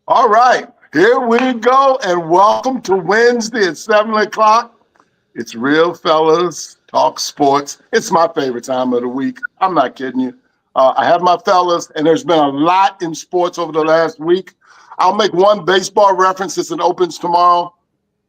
All right, here we go, and welcome to Wednesday at 7 o'clock. It's Real Fellas Talk Sports. It's my favorite time of the week. I'm not kidding you. I have my fellas, and there's been a lot in sports over the last week. I'll make one baseball reference since it opens tomorrow.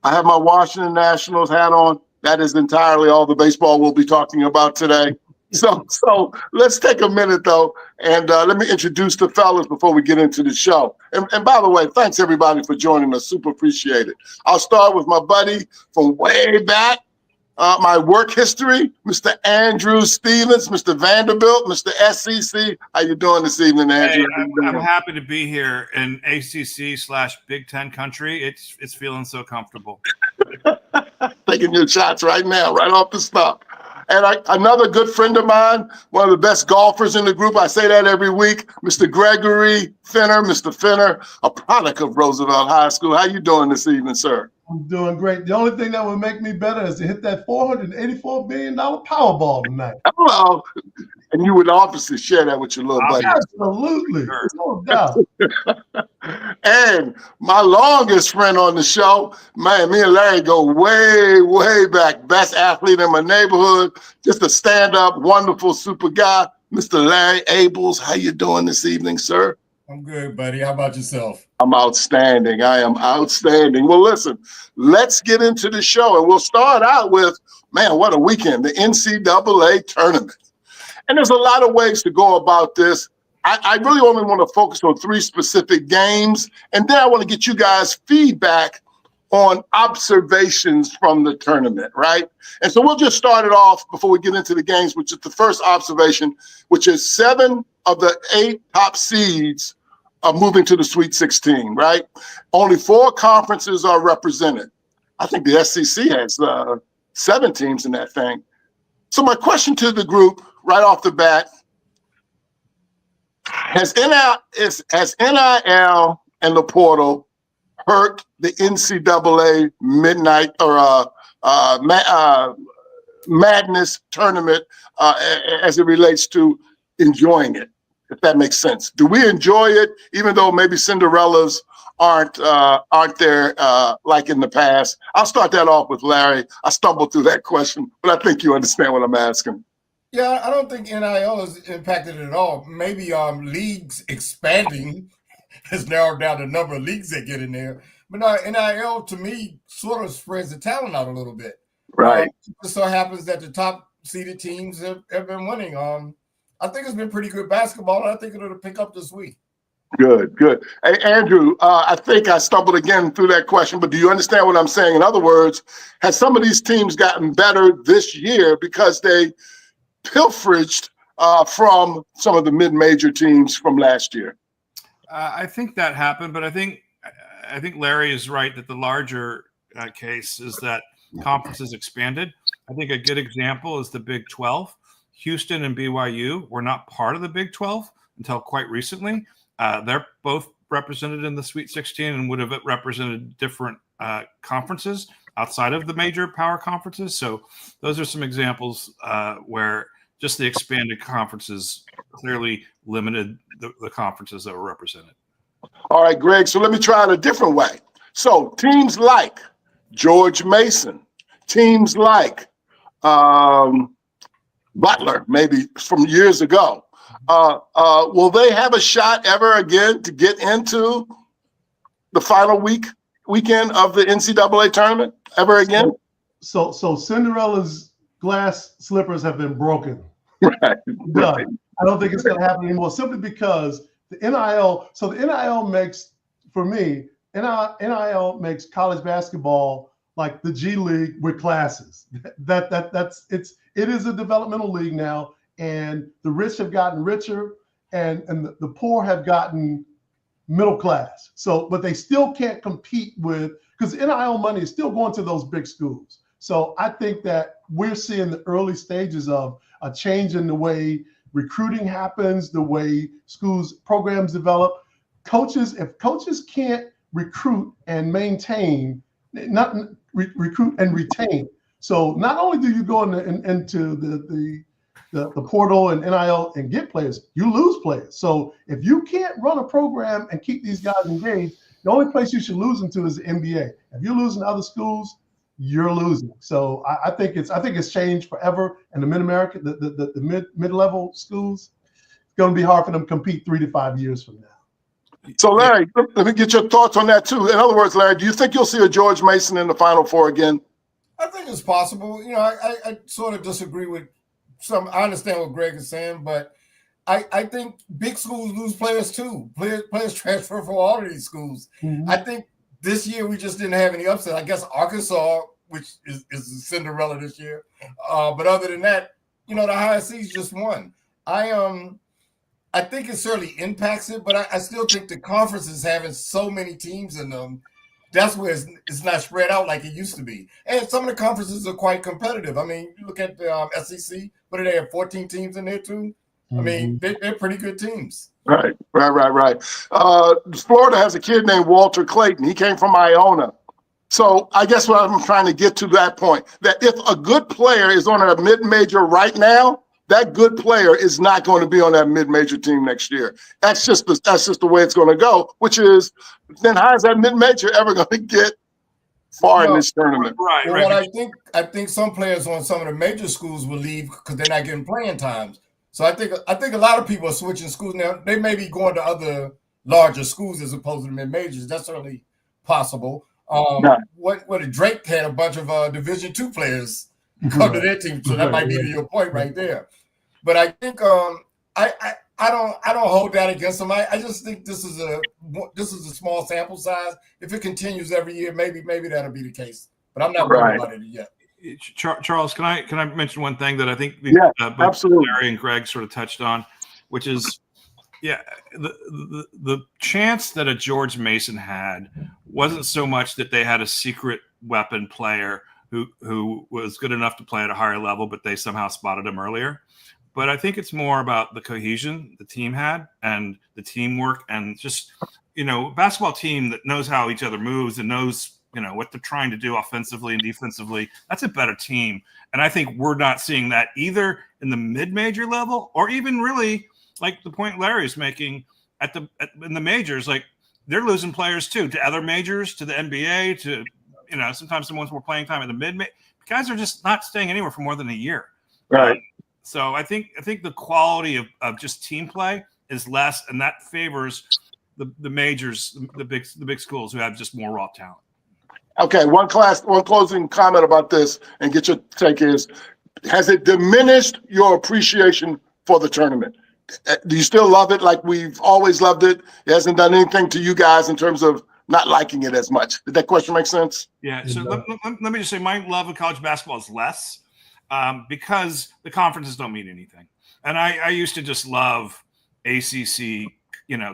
I have my Washington Nationals hat on. That is entirely all the baseball we'll be talking about today. So let's take a minute, though, and let me introduce the fellas before we get into the show. And by the way, thanks, everybody, for joining us. Super appreciate it. I'll start with my buddy from way back, my work history, Mr. Andrew Stevens, Mr. Vanderbilt, Mr. SEC. How you doing this evening, Andrew? Hey, I'm happy to be here in ACC/Big Ten country. It's feeling so comfortable. Taking your shots right now, right off the stop. And another good friend of mine, one of the best golfers in the group, I say that every week, Mr. Gregory Finner. Mr. Finner, a product of Roosevelt High School. How you doing this evening, sir? I'm doing great. The only thing that would make me better is to hit that $484 billion Powerball tonight. Hello. And you would obviously share that with your little buddy. Absolutely. No doubt. And my longest friend on the show, man, me and Larry go way, way back. Best athlete in my neighborhood, just a stand-up, wonderful, super guy, Mr. Larry Abels. How you doing this evening, sir? I'm good, buddy. How about yourself? I'm outstanding. I am outstanding. Well, listen, let's get into the show. And we'll start out with, man, what a weekend, the NCAA tournament. And there's a lot of ways to go about this. I really only want to focus on 3 specific games. And then I want to get you guys feedback on observations from the tournament, right? And so we'll just start it off before we get into the games, which is the first observation, which is 7 of the 8 top seeds are moving to the Sweet 16, right? Only 4 conferences are represented. I think the SEC has 7 teams in that thing. So my question to the group right off the bat, has NIL and the portal hurt the NCAA midnight or madness tournament as it relates to enjoying it, if that makes sense? Do we enjoy it, even though maybe Cinderellas aren't there like in the past? I'll start that off with Larry. I stumbled through that question, but I think you understand what I'm asking. Yeah, I don't think NIL is impacted at all. Maybe leagues expanding has narrowed down the number of leagues that get in there. But no, NIL to me sort of spreads the talent out a little bit. Right. It just so happens that the top seeded teams have been winning. I think it's been pretty good basketball, and I think it'll pick up this week. Good. Hey, Andrew, I think I stumbled again through that question, but do you understand what I'm saying? In other words, has some of these teams gotten better this year because they pilferaged from some of the mid-major teams from last year? I think that happened, but I think Larry is right that the larger case is that conferences expanded. I think a good example is the Big 12. Houston and BYU were not part of the Big 12 until quite recently. They're both represented in the Sweet 16 and would have represented different conferences outside of the major power conferences. So those are some examples where just the expanded conferences clearly limited the conferences that were represented. All right, Greg, so let me try it a different way. So teams like George Mason, teams like Butler, maybe from years ago, will they have a shot ever again to get into the final weekend of the NCAA tournament ever again? So Cinderella's glass slippers have been broken. Right. I don't think it's going to happen anymore, simply because The NIL, so the NIL makes, for me, NIL makes college basketball like the G League with classes. It is a developmental league now, and the rich have gotten richer, and the poor have gotten middle class. So, but they still can't compete with, because NIL money is still going to those big schools. So I think that we're seeing the early stages of a change in the way recruiting happens, the way schools programs develop. If coaches can't recruit and maintain, not recruit and retain. So not only do you go into the portal and NIL and get players, you lose players. So if you can't run a program and keep these guys engaged, the only place you should lose them to is the NBA. If you're losing other schools, you're losing. So I think it's changed forever. And the mid-America, the mid-level schools, it's going to be hard for them to compete 3 to 5 years from now. So, Larry, let me get your thoughts on that, too. In other words, Larry, do you think you'll see a George Mason in the Final Four again? I think it's possible. You know, I sort of disagree with some. I understand what Greg is saying, but I think big schools lose players too. Players transfer from all of these schools. Mm-hmm. I think this year we just didn't have any upset. I guess Arkansas, which is Cinderella this year. But other than that, you know, the high seeds just won. I think it certainly impacts it, but I still think the conference is having so many teams in them. That's where it's not spread out like it used to be. And some of the conferences are quite competitive. I mean, you look at the SEC, what do they have, 14 teams in there too? Mm-hmm. I mean, they're pretty good teams. Right. Florida has a kid named Walter Clayton. He came from Iona. So I guess what I'm trying to get to that point, that if a good player is on a mid-major right now, that good player is not going to be on that mid-major team next year. That's just the way it's going to go, which is then how is that mid-major ever going to get far in this tournament? Right. Well, I think some players on some of the major schools will leave because they're not getting playing times. So I think a lot of people are switching schools now. They may be going to other larger schools as opposed to the mid-majors. That's certainly possible. What Drake had a bunch of Division II players come to their team, so that might be your point right there. But I think I don't hold that against them. I just think this is a small sample size. If it continues every year, maybe that'll be the case. But I'm not worried about it yet. Charles, can I mention one thing that I think absolutely Larry and Greg sort of touched on, which is the chance that a George Mason had wasn't so much that they had a secret weapon player who was good enough to play at a higher level, but they somehow spotted him earlier. But I think it's more about the cohesion the team had and the teamwork and just, a basketball team that knows how each other moves and knows, what they're trying to do offensively and defensively. That's a better team. And I think we're not seeing that either in the mid-major level or even really like the point Larry's making in the majors. Like they're losing players too, to other majors, to the NBA, to, sometimes someone's more playing time in the mid-major. Guys are just not staying anywhere for more than a year. Right. So I think the quality of just team play is less, and that favors the majors, the big schools who have just more raw talent. Okay, one closing comment about this and get your take is, has it diminished your appreciation for the tournament? Do you still love it like we've always loved it? It hasn't done anything to you guys in terms of not liking it as much. Did that question make sense? Yeah, so let me just say my love of college basketball is less because the conferences don't mean anything. And I used to just love ACC,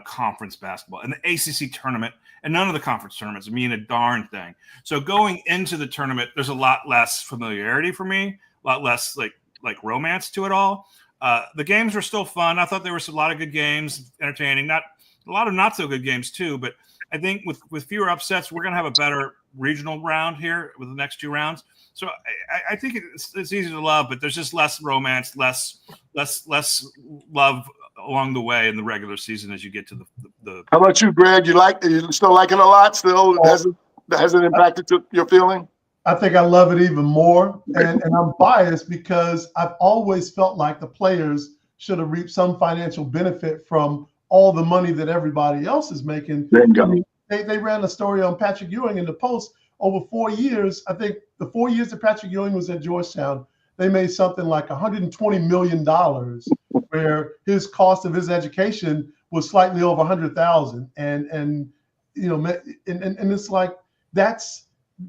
conference basketball and the ACC tournament, and none of the conference tournaments mean a darn thing. So going into the tournament, there's a lot less familiarity for me, a lot less like romance to it all. The games were still fun. I thought there was a lot of good games, entertaining, not a lot of not so good games too, but I think with fewer upsets, we're going to have a better regional round here with the next two rounds. So I think it's easy to love, but there's just less romance, less love along the way in the regular season as you get to the. How about you, Greg? You still like it a lot? Still hasn't impacted your feeling? I think I love it even more, and I'm biased because I've always felt like the players should have reaped some financial benefit from all the money that everybody else is making. There you go. I mean, they ran a story on Patrick Ewing in the Post. Over 4 years, I think the 4 years that Patrick Ewing was at Georgetown, they made something like $120 million where his cost of his education was slightly over 100,000, and it's like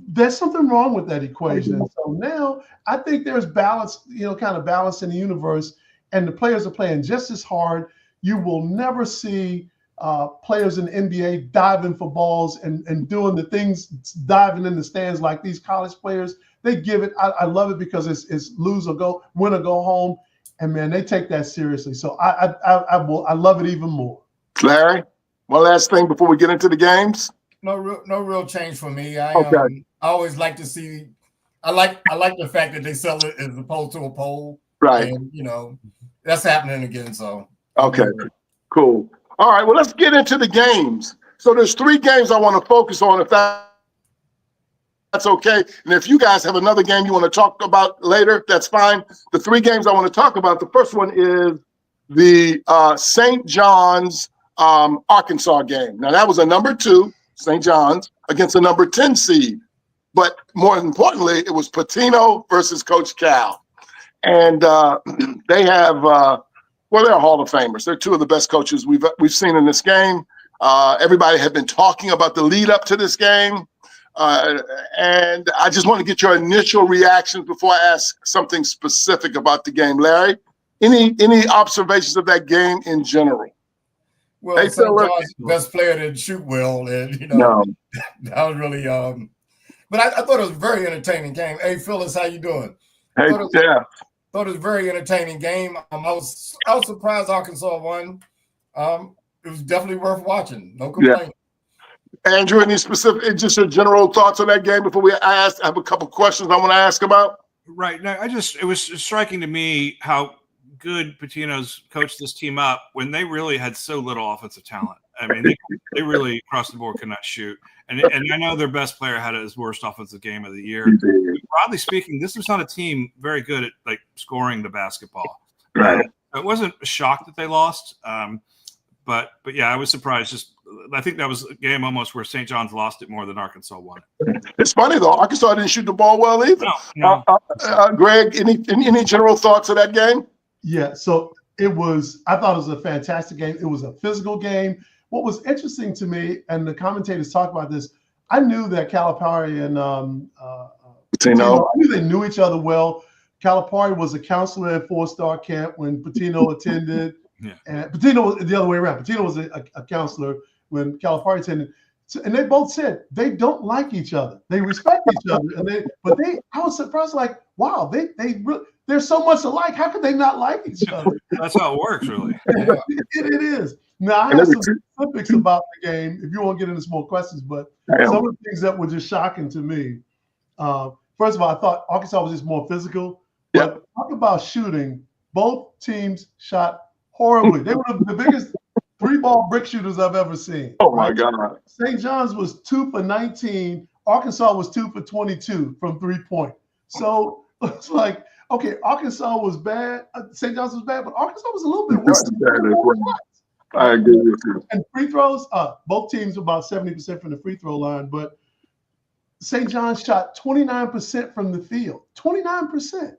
there's something wrong with that equation. And so now I think there's balance, kind of balance in the universe, and the players are playing just as hard. You will never see players in the NBA diving for balls and doing the things, diving in the stands like these college players. They give it. I love it because it's lose or go, win or go home, and man, they take that seriously. So I love it even more. Larry, one last thing before we get into the games. No real change for me. I always like to see. I like the fact that they sell it as opposed to a poll. Right. And that's happening again. So okay, cool. All right. Well, let's get into the games. So there's 3 games I want to focus on, if that's okay. And if you guys have another game you want to talk about later, that's fine. The 3 games I want to talk about. The first one is the St. John's Arkansas game. Now that was a number 2. St. John's against a number 10 seed. But more importantly, it was Pitino versus Coach Cal. And they have, they're Hall of Famers. They're 2 of the best coaches we've seen in this game. Everybody had been talking about the lead up to this game. And I just want to get your initial reactions before I ask something specific about the game. Larry, any observations of that game in general? Well, St. John's best player didn't shoot well, and that was really. But I thought it was a very entertaining game. Hey, Phyllis, how you doing? Hey, thought it was a very entertaining game. I was surprised Arkansas won. It was definitely worth watching. No complaint. Yeah. Andrew, any specific, just your general thoughts on that game before I have a couple questions I want to ask about? Right. Now, it was striking to me how good Pitino's coached this team up when they really had so little offensive talent. I mean, they really across the board could not shoot. And I know their best player had his worst offensive game of the year. Broadly speaking, this was not a team very good at scoring the basketball. Right. It wasn't a shock that they lost. But yeah, I was surprised. I think that was a game almost where St. John's lost it more than Arkansas won it. It's funny though, Arkansas didn't shoot the ball well either. No. Greg, any general thoughts of that game? Yeah, so I thought it was a fantastic game. It was a physical game. What was interesting to me, and the commentators talk about this, I knew that Calipari and Pitino, I knew they knew each other well. Calipari was a counselor at 4-Star Camp when Pitino attended. Yeah. And Pitino was the other way around. Pitino was a counselor when Calipari attended. And they both said they don't like each other. They respect each other. I was surprised, like, wow, they're so much alike. How could they not like each other? That's how it works, really. It is. Now, I have some specifics about the game if you want to get into some more questions, but some of the things that were just shocking to me. First of all, I thought Arkansas was just more physical. But talk about shooting. Both teams shot horribly. They were the biggest 3-ball brick shooters I've ever seen. Oh, my God. St. John's was 2 for 19. Arkansas was 2 for 22 from 3-point. So it's like, okay, Arkansas was bad. St. John's was bad, but Arkansas was a little bit worse. I agree with you. And free throws, both teams were about 70% from the free throw line, but St. John's shot 29% from the field. 29%.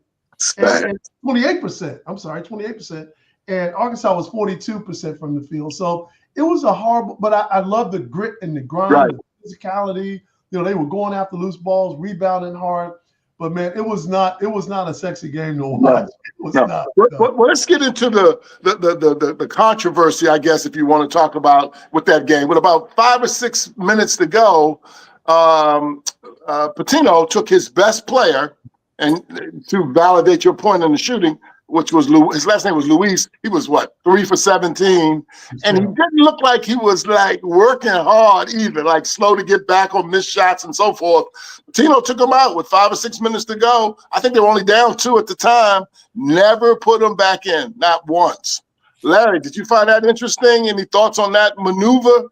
And 28%. I'm sorry, 28%. And Arkansas was 42% from the field. So it was a horrible, but I love the grit and the grind, the physicality. They were going after loose balls, rebounding hard. But man, it was not a sexy game to watch. It was not. Well, let's get into the controversy, I guess, if you want to talk about with that game. With about 5 or 6 minutes to go, Pitino took his best player, and to validate your point in the shooting, which was his last name was Luis. He was 3 for 17, and he didn't look like he was working hard either, slow to get back on missed shots and so forth. Pitino took him out with 5 or 6 minutes to go. I think they were only down 2 at the time. Never put him back in, not once. Larry, did you find that interesting? Any thoughts on that maneuver?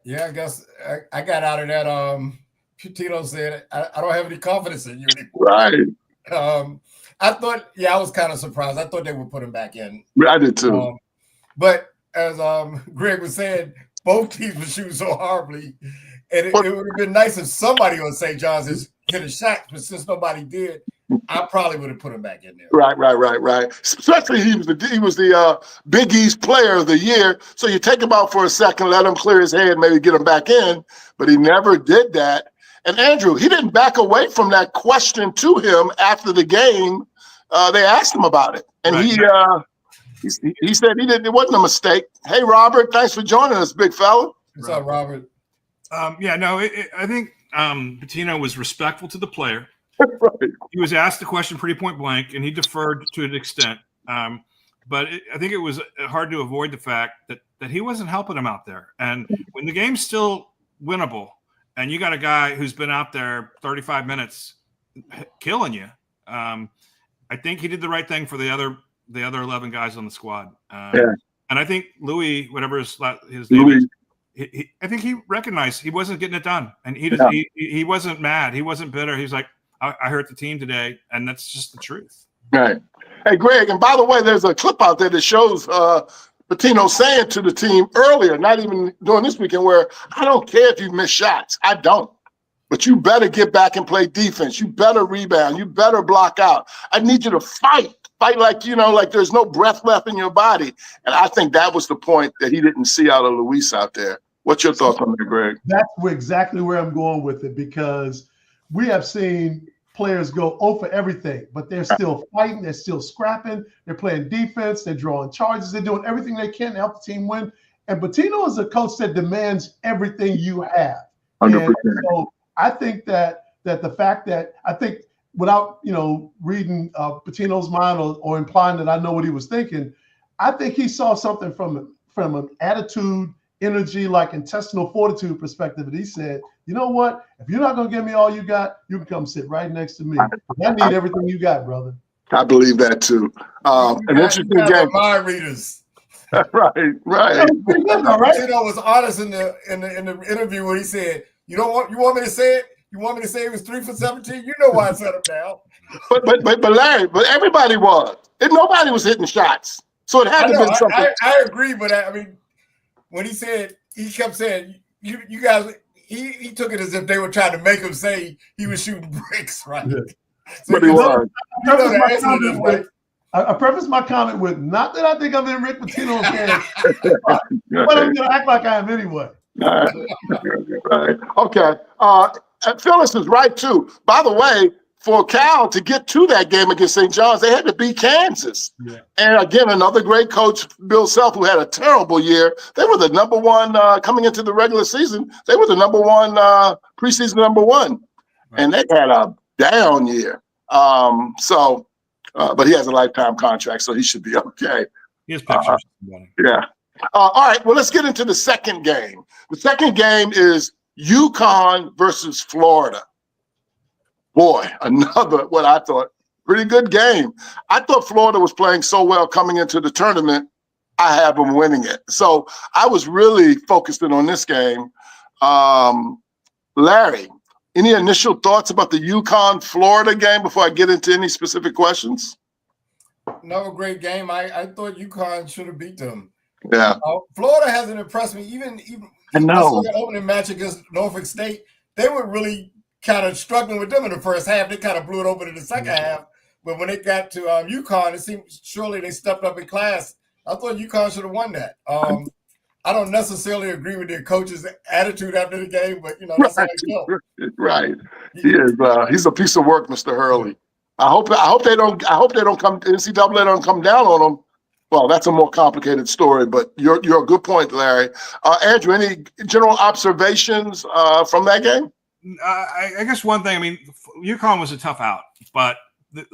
Yeah, I guess I got out of that. Pitino said, I don't have any confidence in you anymore. Right. I thought, I was kind of surprised. I thought they would put him back in. I did too. But as Greg was saying, both teams were shooting so horribly. And it would have been nice if somebody on St. John's hit a shot, but since nobody did, I probably would have put him back in there. Right. Especially he was the Big East Player of the Year. So you take him out for a second, let him clear his head, maybe get him back in. But he never did that. And Andrew, he didn't back away from that question to him after the game. They asked him about it, and right. he said he didn't. It wasn't a mistake. Hey, Robert, thanks for joining us, big fella. What's up, Robert? I think Pitino was respectful to the player. Right. He was asked the question pretty point blank, and he deferred to an extent. But I think it was hard to avoid the fact that he wasn't helping him out there. And when the game's still winnable, and you got a guy who's been out there 35 minutes killing you, I think he did the right thing for the other 11 guys on the squad. And I think Louis, whatever his name is, I think he recognized he wasn't getting it done, and he wasn't mad, he wasn't bitter. He's like, I hurt the team today, and that's just the truth. Right. Hey, Greg, and by the way, there's a clip out there that shows Pitino saying to the team earlier, not even during this weekend, where I don't care if you miss shots. I don't. But you better get back and play defense. You better rebound. You better block out. I need you to fight. Fight like there's no breath left in your body. And I think that was the point that he didn't see out of Luis out there. What's your thoughts on that, Greg? That's exactly where I'm going with it, because we have seen players go 0 for everything, but they're still fighting. They're still scrapping. They're playing defense. They're drawing charges. They're doing everything they can to help the team win. And Pitino is a coach that demands everything you have. 100%. And so I think that the fact that without reading Pitino's mind or implying that I know what he was thinking, I think he saw something from an attitude, energy, like intestinal fortitude perspective. And he said, you know what? If you're not going to give me all you got, you can come sit right next to me. I need everything you got, brother. I believe that too. An interesting game. Mind readers. Right. Pitino was honest in the interview when he said, you want me to say it? You want me to say it was 3 for 17? You know why I set him down. But Larry, everybody was. And nobody was hitting shots. So it had to be something. I agree, but I mean, when he kept saying, you guys, he took it as if they were trying to make him say he was shooting bricks, right? Yeah. So but he was. I preface my comment with, not that I think I'm in Rick Pitino's camp, but I'm going to act like I am anyway. Right. Okay. Phyllis is right, too. By the way, for Cal to get to that game against St. John's, they had to beat Kansas. Yeah. And again, another great coach, Bill Self, who had a terrible year. They were the number one coming into the regular season. They were the number one preseason number one. Right. And they had a down year. But he has a lifetime contract, so he should be okay. He has pictures. Yeah. All right. Well, let's get into the second game. The second game is UConn versus Florida. Boy, another, what I thought, pretty good game. I thought Florida was playing so well coming into the tournament, I have them winning it. So I was really focusing on this game. Larry, any initial thoughts about the UConn-Florida game before I get into any specific questions? Another great game. I thought UConn should have beat them. Yeah. Florida hasn't impressed me. Even I know. The opening match against Norfolk State, they were really kind of struggling with them in the first half. They kind of blew it open in the second half. But when it got to UConn, it seemed surely they stepped up in class. I thought UConn should have won that. I don't necessarily agree with their coach's attitude after the game, but that's how it goes. Right. He is. He's a piece of work, Mr. Hurley. I hope they don't come. NCAA don't come down on him. Well, that's a more complicated story, but you're a good point, Larry. Andrew, any general observations from that game? I guess one thing. I mean, UConn was a tough out, but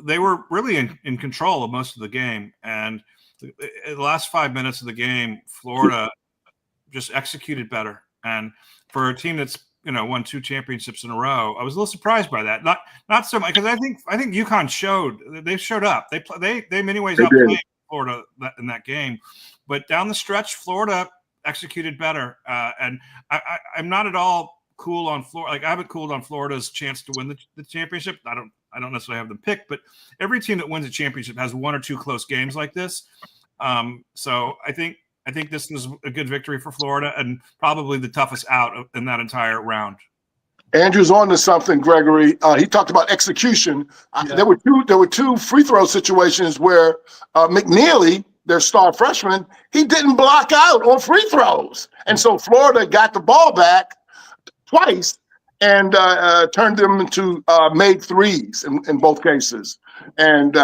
they were really in control of most of the game. And the last 5 minutes of the game, Florida just executed better. And for a team that's won 2 championships in a row, I was a little surprised by that. Not so much because I think UConn showed up. They in many ways outplayed Florida in that game, but down the stretch, Florida executed better. And I'm not at all cool on Florida. Like, I haven't cooled on Florida's chance to win the championship. I don't necessarily have them picked, but every team that wins a championship has 1 or 2 close games like this. So I think this was a good victory for Florida and probably the toughest out in that entire round. Andrew's on to something, Gregory. He talked about execution. Yeah. There were two free throw situations where McNeely, their star freshman, he didn't block out on free throws, and so Florida got the ball back twice and turned them into made threes in both cases. And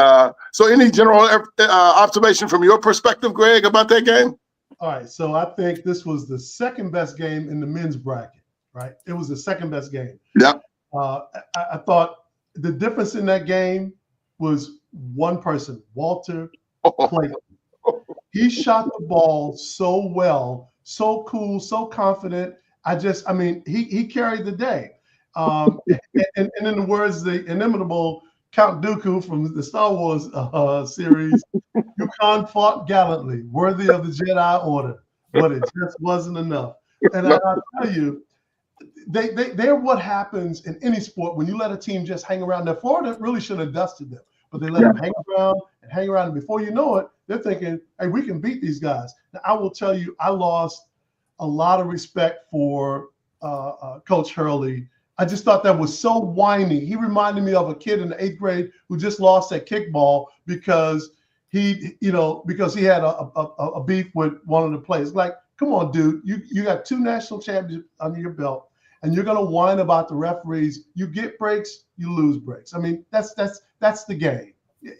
so, any general observation from your perspective, Greg, about that game? All right, so I think this was the second best game in the men's bracket, right? It was the second best game. Yep. I thought the difference in that game was one person, Walter Clayton. He shot the ball so well, so cool, so confident. I mean, he carried the day. And in the words, the inimitable Count Dooku from the Star Wars series, UConn fought gallantly, worthy of the Jedi Order, but it just wasn't enough. And I'll tell you, they're what happens in any sport when you let a team just hang around. Now, Florida really should have dusted them, but they let them hang around. And before you know it, they're thinking, hey, we can beat these guys. Now, I will tell you, I lost a lot of respect for Coach Hurley. I just thought that was so whiny. He reminded me of a kid in the 8th grade who just lost at kickball because he had a beef with one of the players. Like, come on, dude, you got 2 national championships under your belt, and you're gonna whine about the referees. You get breaks, you lose breaks. I mean, that's the game.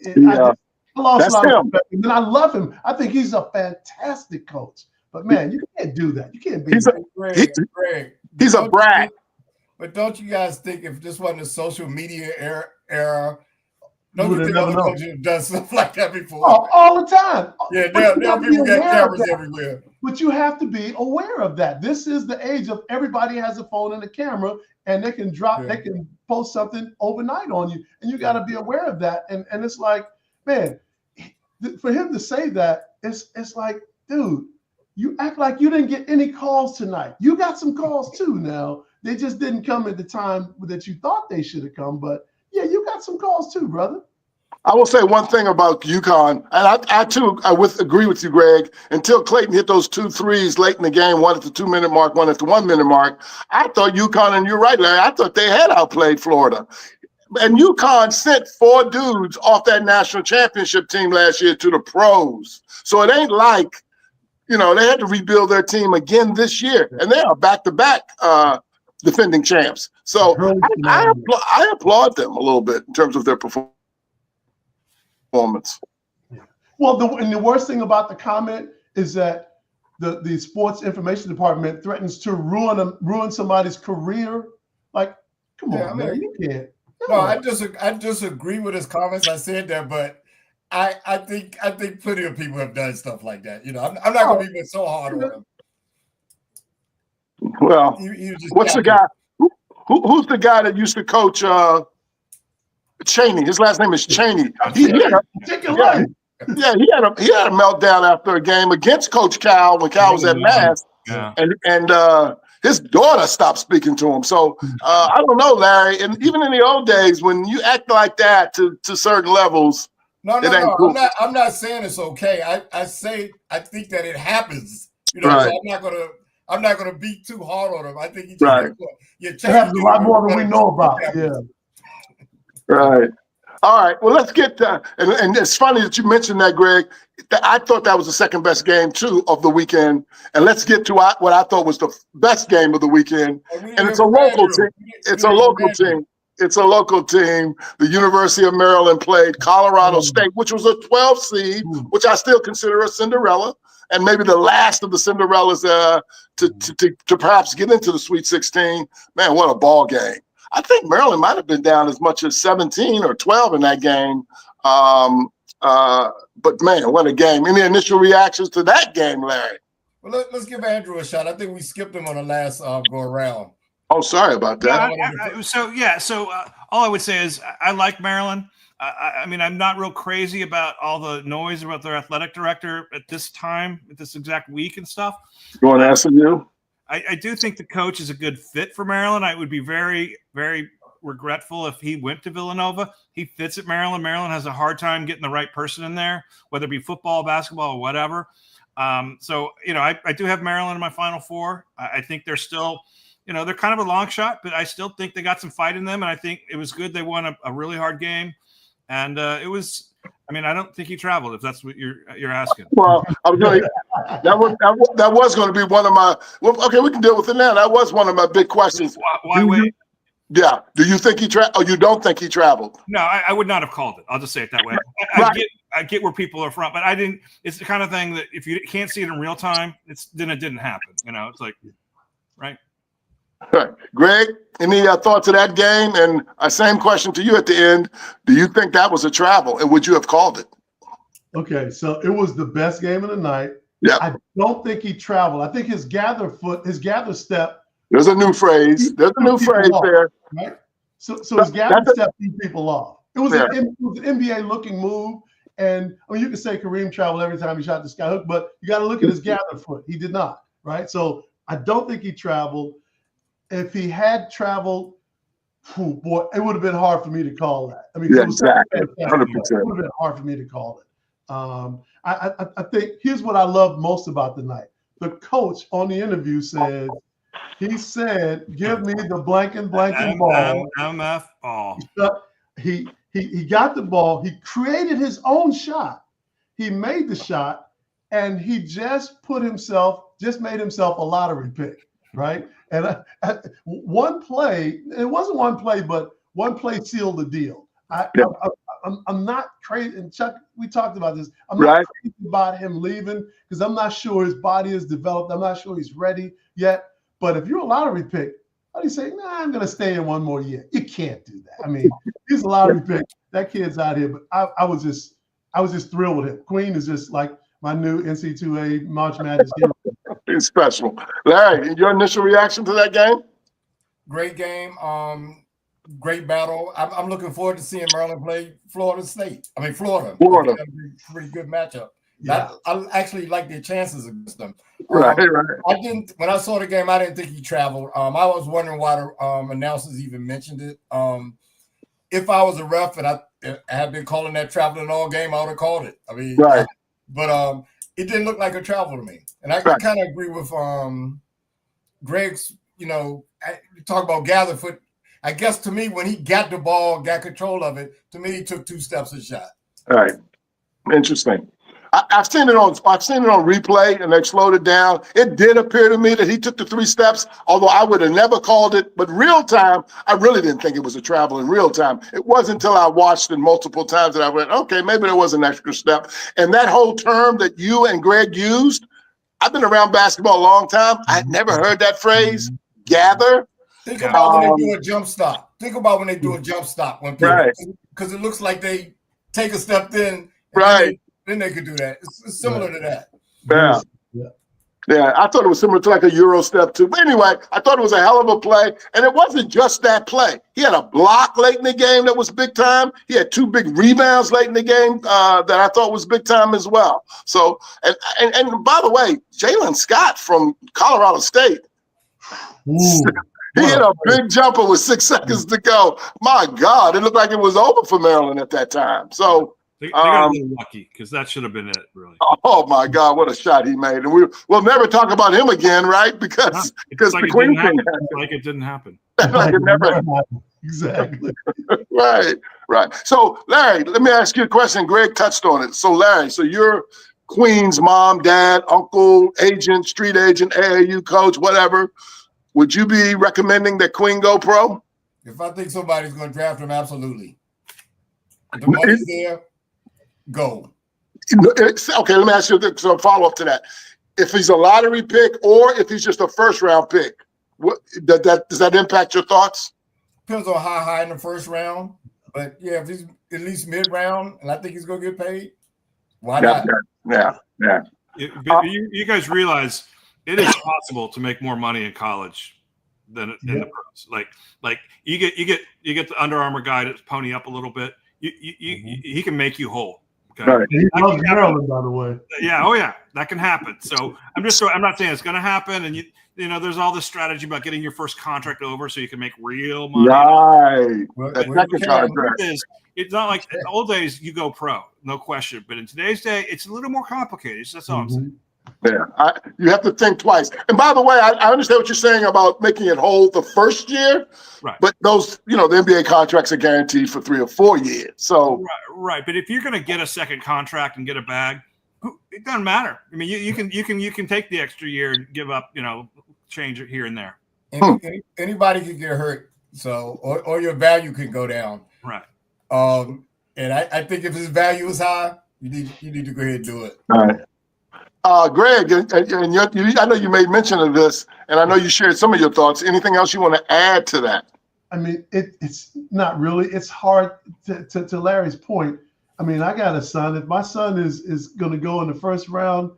I lost a lot of respect, and I love him. I think he's a fantastic coach. But man, you can't do that. You can't be. Greg, he's a brat. But don't you guys think if this wasn't a social media era, don't you think other coaches have done stuff like that before? Oh, all the time. Yeah, now people got cameras everywhere. But you have to be aware of that. This is the age of everybody has a phone and a camera, and they can they can post something overnight on you, and you got to be aware of that. And it's like, man, for him to say that, it's like, dude, you act like you didn't get any calls tonight. You got some calls too now. They just didn't come at the time that you thought they should have come. But yeah, you got some calls too, brother. I will say one thing about UConn, and I agree with you, Greg. Until Clayton hit those 2 threes late in the game, one at the 2-minute mark, one at the 1-minute mark, I thought UConn, and you're right, Larry, I thought they had outplayed Florida. And UConn sent 4 dudes off that national championship team last year to the pros. So it ain't like, they had to rebuild their team again this year, and they are back-to-back defending champs. So I applaud them a little bit in terms of their performance. Well, the worst thing about the comment is that the sports information department threatens to ruin somebody's career. Like, come on, man, you can't. No, I disagree with his comments. I said that, but I think plenty of people have done stuff like that. I'm not going to be so hard on them. Well, what's the guy? Who's the guy that used to coach Chaney? His last name is Chaney. He had a meltdown after a game against Coach Cal when Cal was at Mass, and his daughter stopped speaking to him. So I don't know, Larry. And even in the old days, when you act like that to certain levels, no. Cool. I'm not saying it's okay. I think that it happens. Right. So I'm not gonna be too hard on him. I think it happens a lot more than we know about. Yeah. Right. All right. Well, let's get and it's funny that you mentioned that, Greg. I thought that was the second best game too of the weekend. And let's get to what I thought was the best game of the weekend. And it's a local team. It's a local team. It's a local team. The University of Maryland played Colorado State, which was a 12 seed, which I still consider a Cinderella, and maybe the last of the Cinderellas to perhaps get into the Sweet 16. Man, what a ball game. I think Maryland might have been down as much as 17 or 12 in that game. But, man, what a game. Any initial reactions to that game, Larry? Well, let's give Andrew a shot. I think we skipped him on the last go around. Oh, sorry about that. So all I would say is I like Maryland. I mean, I'm not real crazy about all the noise about their athletic director at this time, at this exact week and stuff. You want to SMU? I do think the coach is a good fit for Maryland. I would be very, very regretful if he went to Villanova. He fits at Maryland. Maryland has a hard time getting the right person in there, whether it be football, basketball, or whatever. So, I do have Maryland in my Final Four. I think they're still, they're kind of a long shot, but I still think they got some fight in them, and I think it was good. They won a really hard game, and it was. I mean, I don't think he traveled. If that's what you're asking. Well, I was going that was going to be one of my. Well, okay, we can deal with it now. That was one of my big questions. Why wait? Yeah. Do you think he traveled? Oh, you don't think he traveled? No, I would not have called it. I'll just say it that way. I get where people are from, but I didn't. It's the kind of thing that if you can't see it in real time, then it didn't happen. It's like, right. All right. Greg, any thoughts of that game? And same question to you at the end. Do you think that was a travel, and would you have called it? Okay, so it was the best game of the night. Yeah. I don't think he traveled. I think his gather step. There's a new phrase. There's a new phrase there. Right. So his gather step threw people off. It was, an NBA looking move. And I mean, you can say Kareem traveled every time he shot the skyhook, but you got to look at his gather foot. He did not. Right. So I don't think he traveled. If he had traveled, boy, it would have been hard for me to call that. I mean, exactly. 100%. It would have been hard for me to call it. I think here's what I love most about the night. The coach on the interview said, give me the blank ball. MF ball. He got the ball. He created his own shot. He made the shot, and he just made himself a lottery pick, right? And one play, it wasn't one play, but one play sealed the deal. I'm not crazy. And Chuck, we talked about this. I'm not crazy about him leaving because I'm not sure his body is developed. I'm not sure he's ready yet. But if you're a lottery pick, how do you say, nah, I'm going to stay in one more year? You can't do that. I mean, he's a lottery pick. That kid's out here. But I was just thrilled with him. Queen is just like my new NC2A March Madness hero. It's special. Larry, your initial reaction to that game? Great game. Great battle. I'm looking forward to seeing Maryland play Florida. Florida. Pretty good matchup. Yeah. I actually like their chances against them. Right. When I saw the game, I didn't think he traveled. I was wondering why the announcers even mentioned it. If I was a ref and I had been calling that traveling all game, I would have called it. I mean, but it didn't look like a travel to me. And I kind of agree with Greg's, talk about gather foot. I guess to me, when he got the ball, got control of it, to me, he took 2 steps and shot. All right. Interesting. I've seen it on replay, and they've slowed it down. It did appear to me that he took the 3 steps, although I would have never called it. But real time, I really didn't think it was a travel in real time. It wasn't until I watched it multiple times that I went, okay, maybe there was an extra step. And that whole term that you and Greg used, I've been around basketball a long time. I had never heard that phrase, gather. Think about when they do a jump stop. Because it looks like they take a step in. Then they could do that. It's similar to that. Yeah. I thought it was similar to like a Euro step too. But anyway, I thought it was a hell of a play. And it wasn't just that play. He had a block late in the game that was big time. He had 2 big rebounds late in the game that I thought was big time as well. So, and by the way, Jalen Scott from Colorado State, he hit a big jumper with 6 seconds to go. My God, it looked like it was over for Maryland at that time. So, they got a little lucky because that should have been it, really. Oh my God, what a shot he made! And we'll never talk about him again, right? Because like the Queen thing like it didn't happen. Like it never happened. Exactly. Right. So Larry, let me ask you a question. Greg touched on it. So Larry, you're Queen's mom, dad, uncle, agent, street agent, AAU coach, whatever. Would you be recommending that Queen go pro? If I think somebody's going to draft him, absolutely. If the money's there, go. Okay, let me ask you some follow-up to that. If he's a lottery pick or if he's just a first-round pick, does that impact your thoughts? Depends on how high in the first round. But, yeah, if he's at least mid-round and I think he's going to get paid, why not? Yeah. You guys realize it is possible to make more money in college than in the pros. Like you get the Under Armour guy to pony up a little bit. He can make you whole. Okay. Right. He loves Maryland, by the way. Yeah. Oh yeah, that can happen. So I'm not saying it's going to happen. And there's all this strategy about getting your first contract over so you can make real money. Right. Second contract. It's not like in the old days you go pro, no question. But in today's day, it's a little more complicated. That's all I'm saying. Yeah, you have to think twice. And by the way, I understand what you're saying about making it whole the first year, Right. but those, the NBA contracts are guaranteed for 3 or 4 years. So Right. But if you're going to get a second contract and get a bag, it doesn't matter. I mean, you can take the extra year and give up, change it here and there. Anybody can get hurt, so or your value can go down. Right. And I think if his value is high, you need to go ahead and do it. all right. Greg, and I know you made mention of this, and I know you shared some of your thoughts. Anything else you want to add to that? I mean, it's not really. It's hard to Larry's point. I mean, I got a son. If my son is going to go in the first round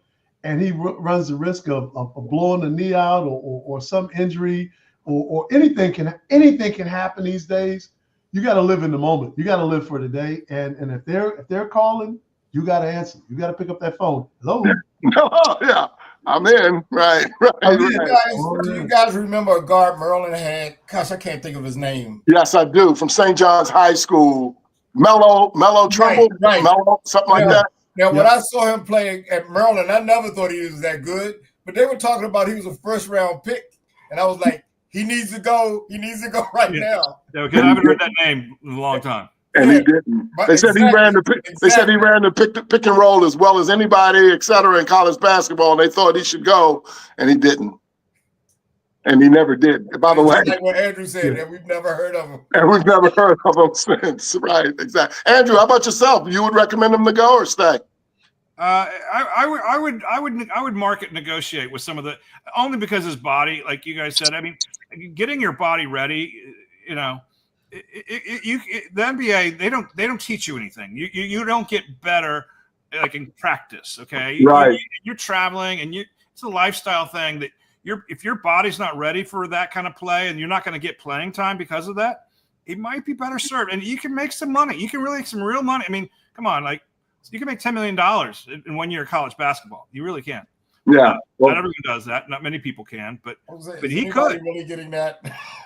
and he runs the risk of blowing a knee out or some injury or anything can happen these days, you got to live in the moment. You got to live for today. And if they're calling, you got to answer. You got to pick up that phone. Hello. Oh, yeah, I'm in. Right. Do you guys remember a guard Maryland had? Gosh, I can't think of his name. Yes, I do. From St. John's High School, Mello Trimble, right. Mello, something like that. Now, when I saw him playing at Maryland, I never thought he was that good. But they were talking about he was a first-round pick, and I was like, he needs to go. He needs to go right now. Yeah, because I haven't heard that name in a long time. And he didn't. They said he ran the pick. They said he ran the pick and roll as well as anybody, et cetera, in college basketball. And they thought he should go, and he didn't. And he never did. By the way, like what Andrew said, that we've never heard of him. And we've never heard of him since. Right? Exactly. Andrew, how about yourself? You would recommend him to go or stay? I would market negotiate with some of the, only because his body, like you guys said. I mean, getting your body ready, the NBA, they don't teach you anything. You don't get better like in practice. Okay, right? You're traveling, and it's a lifestyle thing that if your body's not ready for that kind of play, and you're not going to get playing time because of that, it might be better served. And you can make some money. You can really make some real money. I mean, come on, like you can make $10 million in 1 year of college basketball. You really can. Yeah, not everyone does that. Not many people can, but he could. Really getting that?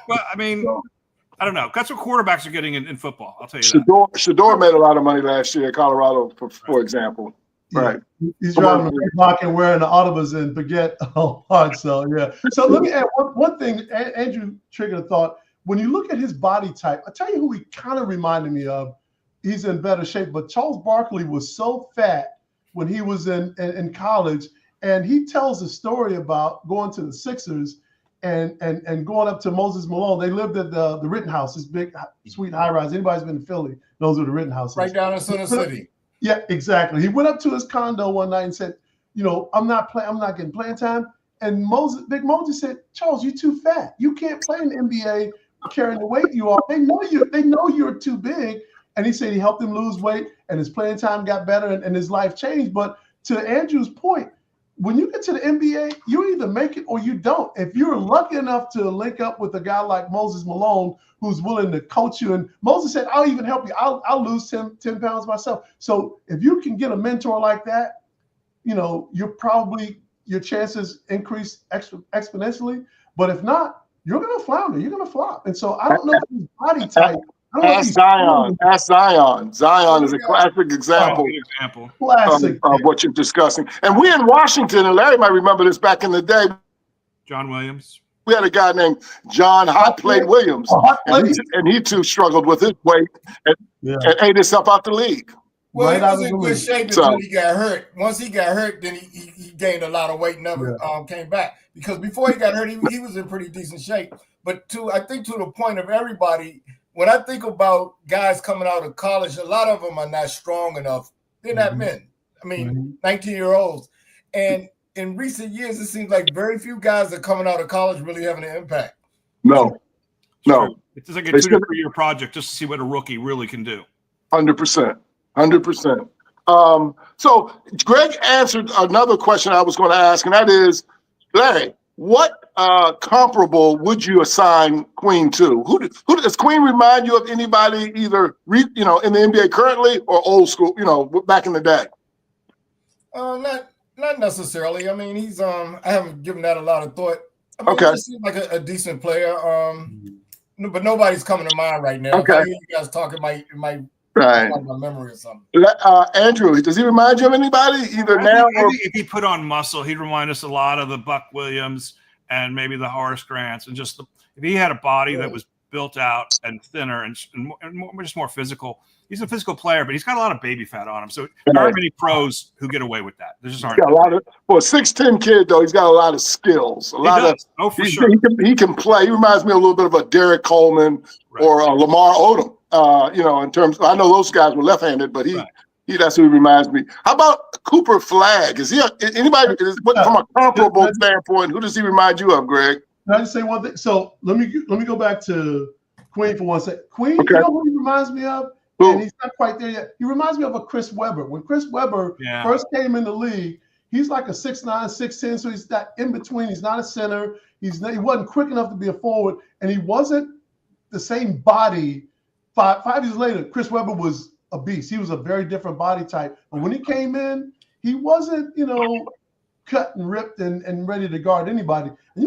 Well, I mean. I don't know. That's what quarterbacks are getting in football. I'll tell you that. Shador made a lot of money last year at Colorado, for example. Yeah. Right. He's driving a Reebok and wearing the Audibas and baguette on hard. So, yeah. So let me add one thing. Andrew triggered a thought. When you look at his body type, I'll tell you who he kind of reminded me of. He's in better shape. But Charles Barkley was so fat when he was in college. And he tells a story about going to the Sixers and going up to Moses Malone. They lived at the Rittenhouse, this big, sweet high-rise. Anybody's been to Philly knows where the Rittenhouse is. Right down in Center City. Yeah, exactly. He went up to his condo one night and said, I'm not getting playing time. And Big Moses said, Charles, you're too fat. You can't play in the NBA carrying the weight you are. They know you're too big. And he said he helped him lose weight and his playing time got better and his life changed. But to Andrew's point, when you get to the NBA, you either make it or you don't. If you're lucky enough to link up with a guy like Moses Malone, who's willing to coach you, and Moses said, I'll even help you. I'll lose 10 pounds myself. So if you can get a mentor like that, your chances increase exponentially. But if not, you're going to flounder. You're going to flop. And so I don't know his body type. Ask Zion. Ask Zion. Zion is a classic example of what you're discussing. And we in Washington, and Larry might remember this back in the day. John Williams. We had a guy named John Hot Plate Williams, and he too struggled with his weight and ate himself out the league. Well, he was in good shape until he got hurt. Once he got hurt, then he gained a lot of weight and never came back. Because before he got hurt, he was in pretty decent shape. But I think to the point of everybody, when I think about guys coming out of college, a lot of them are not strong enough. They're not men. I mean, 19-year-olds. And in recent years, it seems like very few guys that are coming out of college really having an impact. No. It's like a 2 to 3 year project just to see what a rookie really can do. 100%. So Greg answered another question I was going to ask, and that is, Larry, what comparable would you assign Queen to? Who does Queen remind you of? Anybody either in the NBA currently or old school, back in the day? Not necessarily. I mean, he's I haven't given that a lot of thought. I mean, he seems like a decent player. But nobody's coming to mind right now. Okay. If I hear you guys talking, it might Right. Like my memory or something. Andrew, does he remind you of anybody either now I or? think if he put on muscle, he'd remind us a lot of the Buck Williams and maybe the Horace Grants, and if he had a body that was built out and thinner and just more physical. He's a physical player, but he's got a lot of baby fat on him. So there aren't many pros who get away with that. There just aren't. Got a lot of, for a 6'10" kid, though, he's got a lot of skills. For sure. He can play. He reminds me a little bit of a Derek Coleman or a Lamar Odom. In terms, I know those guys were left-handed, but that's who he reminds me. How about Cooper Flagg? Is he anybody from a comparable standpoint? Who does he remind you of, Greg? Can I just say one thing? So let me go back to Queen for one second. Queen, okay. You know who he reminds me of? Who? And he's not quite there yet. He reminds me of a Chris Webber. When Chris Webber first came in the league, he's like a 6'9", 6'10", so he's that in between. He's not a center. He wasn't quick enough to be a forward, and he wasn't the same body. Five years later, Chris Webber was a beast. He was a very different body type. But when he came in, he wasn't, cut and ripped and ready to guard anybody. And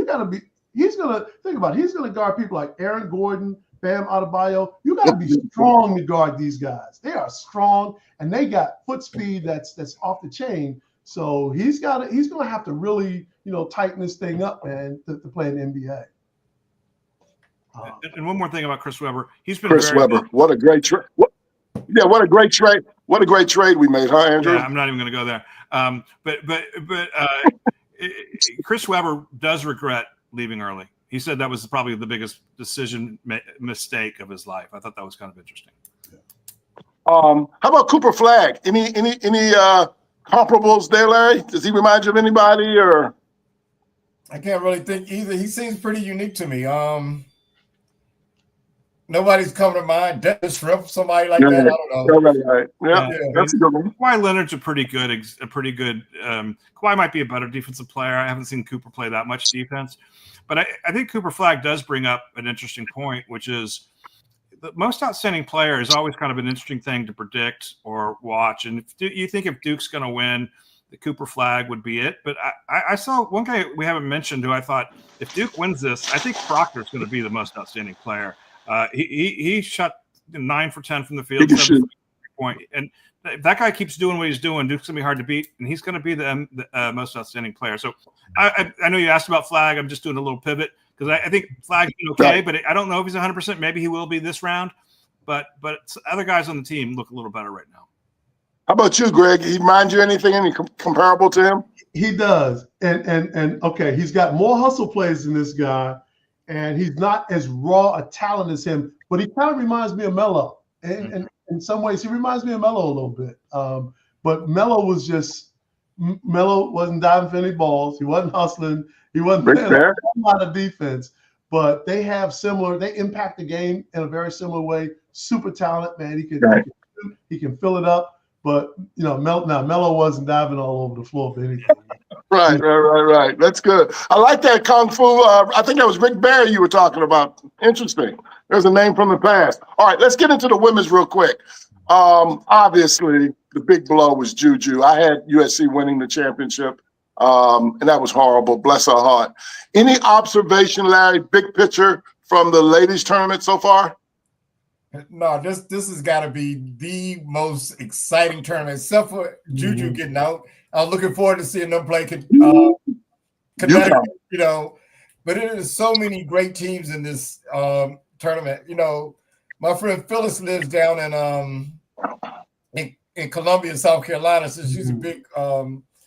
he's going to guard people like Aaron Gordon, Bam Adebayo. You got to be strong to guard these guys. They are strong, and they got foot speed that's off the chain. So he's going to have to really, tighten this thing up, man, to play in the NBA. And one more thing about Chris Webber. He's been Chris Webber. What a great trade. What a great trade. What a great trade we made, huh, Andrew? Yeah, I'm not even going to go there. But Chris Webber does regret leaving early. He said that was probably the biggest mistake of his life. I thought that was kind of interesting. How about Cooper Flagg? Any comparables there, Larry? Does he remind you of anybody or? I can't really think either. He seems pretty unique to me. Nobody's coming to mind. Dennis Shrimp, somebody like that. I don't know. Right. Yeah, that's a good one. Kawhi Leonard's a pretty good. Kawhi might be a better defensive player. I haven't seen Cooper play that much defense, but I think Cooper Flagg does bring up an interesting point, which is the most outstanding player is always kind of an interesting thing to predict or watch. And you think if Duke's going to win, the Cooper Flagg would be it. But I saw one guy we haven't mentioned who I thought if Duke wins this, I think Proctor's going to be the most outstanding player. He shot 9 for 10 from the field, 7 point, and if that guy keeps doing what he's doing, Duke's gonna be hard to beat, and he's gonna be the most outstanding player. So I know you asked about Flagg. I'm just doing a little pivot because I think Flagg's okay, but I don't know if he's 100%. Maybe he will be this round, but other guys on the team look a little better right now. How about you, Greg? He remind you any comparable to him? He does, and okay, he's got more hustle plays than this guy. And he's not as raw a talent as him, but he kind of reminds me of Melo. And in some ways, he reminds me of Melo a little bit. But Melo wasn't diving for any balls. He wasn't hustling. He wasn't playing a lot of defense. But they impact the game in a very similar way. Super talent, man. He can fill it up. But Melo wasn't diving all over the floor for anything. Right. That's good. I like that Kung Fu. I think that was Rick Barry you were talking about. Interesting. There's a name from the past. All right, let's get into the women's real quick. Obviously, the big blow was Juju. I had USC winning the championship, and that was horrible. Bless her heart. Any observation, Larry, big picture from the ladies' tournament so far? No, this has got to be the most exciting tournament, except for Juju getting out. I'm looking forward to seeing them play Connecticut, But it is so many great teams in this tournament. My friend Phyllis lives down in Columbia, South Carolina, so she's a big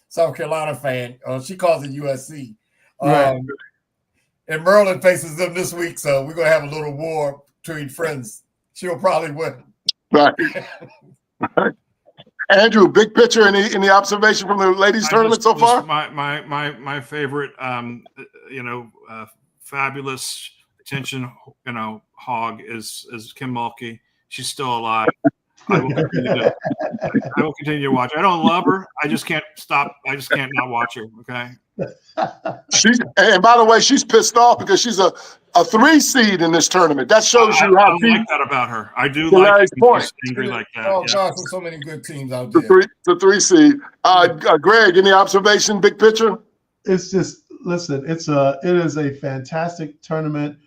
South Carolina fan. She calls it USC. And Maryland faces them this week, so we're going to have a little war between friends. She'll probably win. Right. Andrew, big picture, any observation from the ladies' tournament so far? My favorite, fabulous attention, hog is Kim Mulkey. She's still alive. I will continue to watch. I don't love her. I just can't stop. I just can't not watch her. Okay. And by the way, she's pissed off because she's a 3 seed in this tournament. That shows you how deep. I like that about her. I do like she's angry like that. Oh gosh, there's so many good teams out there. The 3 seed. Greg, any observation? Big picture? It's just listen. It is a fantastic tournament.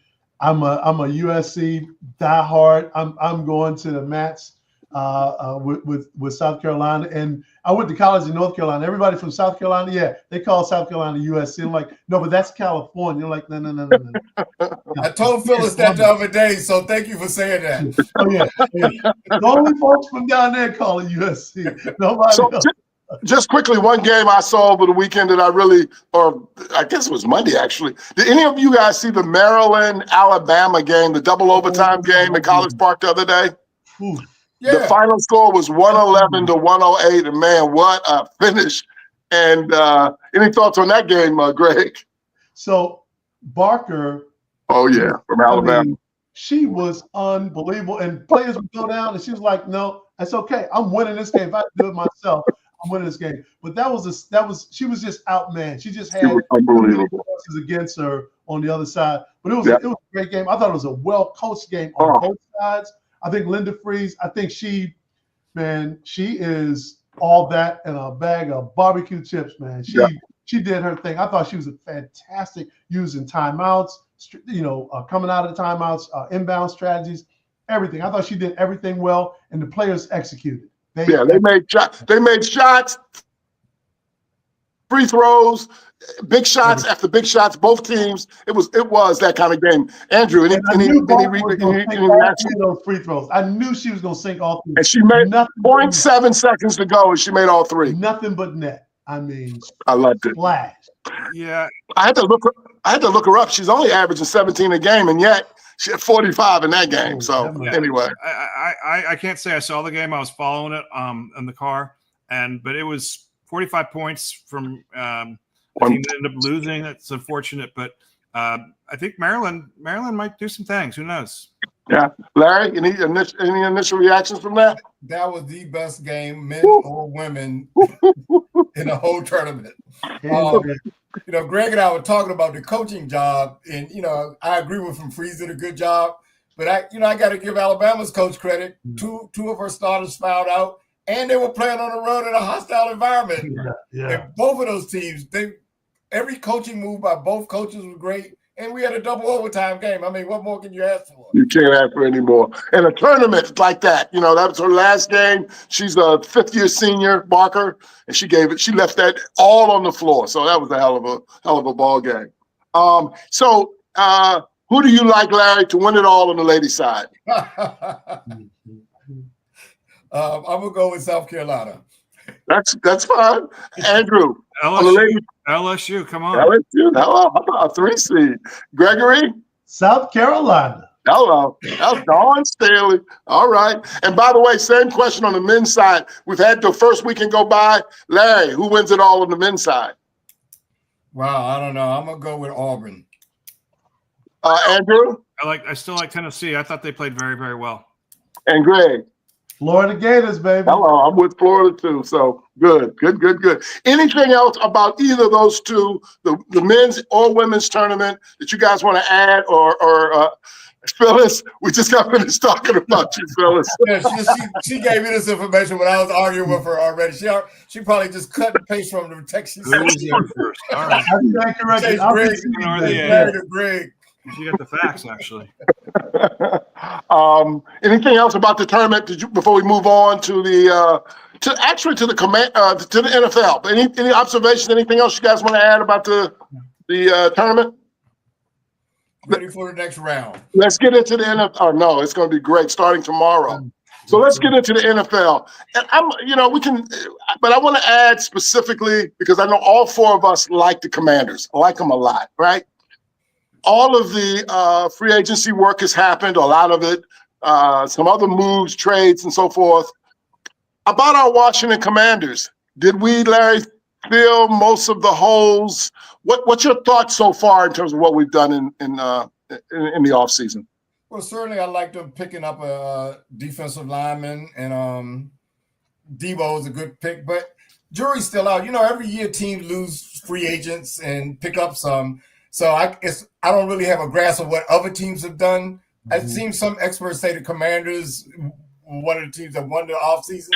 I'm a USC diehard. I'm going to the Mats. with South Carolina, and I went to college in North Carolina. Everybody from South Carolina, yeah, they call South Carolina USC. I'm like, no, but that's California. You're like, no. I told Phyllis that the other day, so thank you for saying that. Oh yeah. The only folks from down there call it USC. Nobody So else. just quickly, one game I saw over the weekend that I really, or I guess it was Monday actually. Did any of you guys see the Maryland-Alabama game, the double overtime game at College Park the other day? Ooh. The Yeah. final score was 111 to 108, and man, what a finish! And any thoughts on that game, Greg? So Barker, Oh yeah, from I Alabama. mean, she was unbelievable, and players would go down, and she was like, "No, that's okay. I'm winning this game. If I do it myself, I'm winning this game." But she was just outmatched. She just It had was unbelievable. forces against her on the other side. But it was Yeah. a great game. I thought it was a well coached game on Oh. both sides. I think Linda Freeze, I think she is all that and a bag of barbecue chips, man. She did her thing. I thought she was a fantastic using timeouts, coming out of the timeouts, inbound strategies, everything. I thought she did everything well, and the players executed. They made shots, free throws, big shots after big shots. Both teams. It was that kind of game. Andrew, any I knew Barker was gonna sink all reaction? three of those free throws. I knew she was going to sink all three. And she made nothing 0.7 seconds to go, and she made all three. Nothing but net. I mean, I loved it. flash. Yeah, I had to look her up. She's only averaging 17 a game, and yet she had 45 in that game. So Yeah. anyway, I can't say I saw the game. I was following it in the car, but it was 45 points from the team that ended up losing. That's unfortunate, but I think Maryland might do some things. Who knows? yeah. Larry, any initial reactions from that? That was the best game, men or women, in the whole tournament. Greg and I were talking about the coaching job, and I agree with him. Freeze did a good job, but I got to give Alabama's coach credit. Two of her starters fouled out, and they were playing on the road in a hostile environment. Yeah. And both of those teams, every coaching move by both coaches was great, and we had a double overtime game. I mean, what more can you ask for? You can't ask for any more. And a tournament like that, that was her last game. She's a fifth-year senior, Barker, and she left that all on the floor. So that was a hell of a ball game. So who do you like, Larry, to win it all on the ladies' side? I'm gonna go with South Carolina. That's fine. Andrew, on the ladies. LSU, come on. LSU, hello. How about a 3 seed? Gregory? South Carolina. Hello. That's Dawn Staley. All right. And by the way, same question on the men's side. We've had the first weekend go by. Larry, who wins it all on the men's side? Wow, I don't know. I'm gonna go with Auburn. Andrew? I still like Tennessee. I thought they played very, very well. And Greg? Florida Gators, baby. Hello, I'm with Florida too. So good. Anything else about either of those two, the men's or women's tournament that you guys want to add, or Phyllis? We just got finished talking about you, Phyllis. Yeah, she gave me this information when I was arguing with her already. She probably just cut and paste from the text. Who was there first? All right. Greg. You got the facts, actually. Anything else about the tournament? Before we move on to the NFL? Any observation? Anything else you guys want to add about the tournament? Ready for the next round. Let's get into the NFL. Oh no, it's going to be great starting tomorrow. So let's get into the NFL. And we can, but I want to add specifically because I know all four of us like the Commanders. I like them a lot, right? All of the free agency work has happened, a lot of it, some other moves, trades, and so forth. About our Washington Commanders, did we, Larry, fill most of the holes? What's your thoughts so far in terms of what we've done in the offseason? Well, certainly I like them picking up a defensive lineman, and Debo is a good pick, but jury's still out. Every year teams lose free agents and pick up some. So I don't really have a grasp of what other teams have done. I've seen some experts say the Commanders, one of the teams that won the offseason.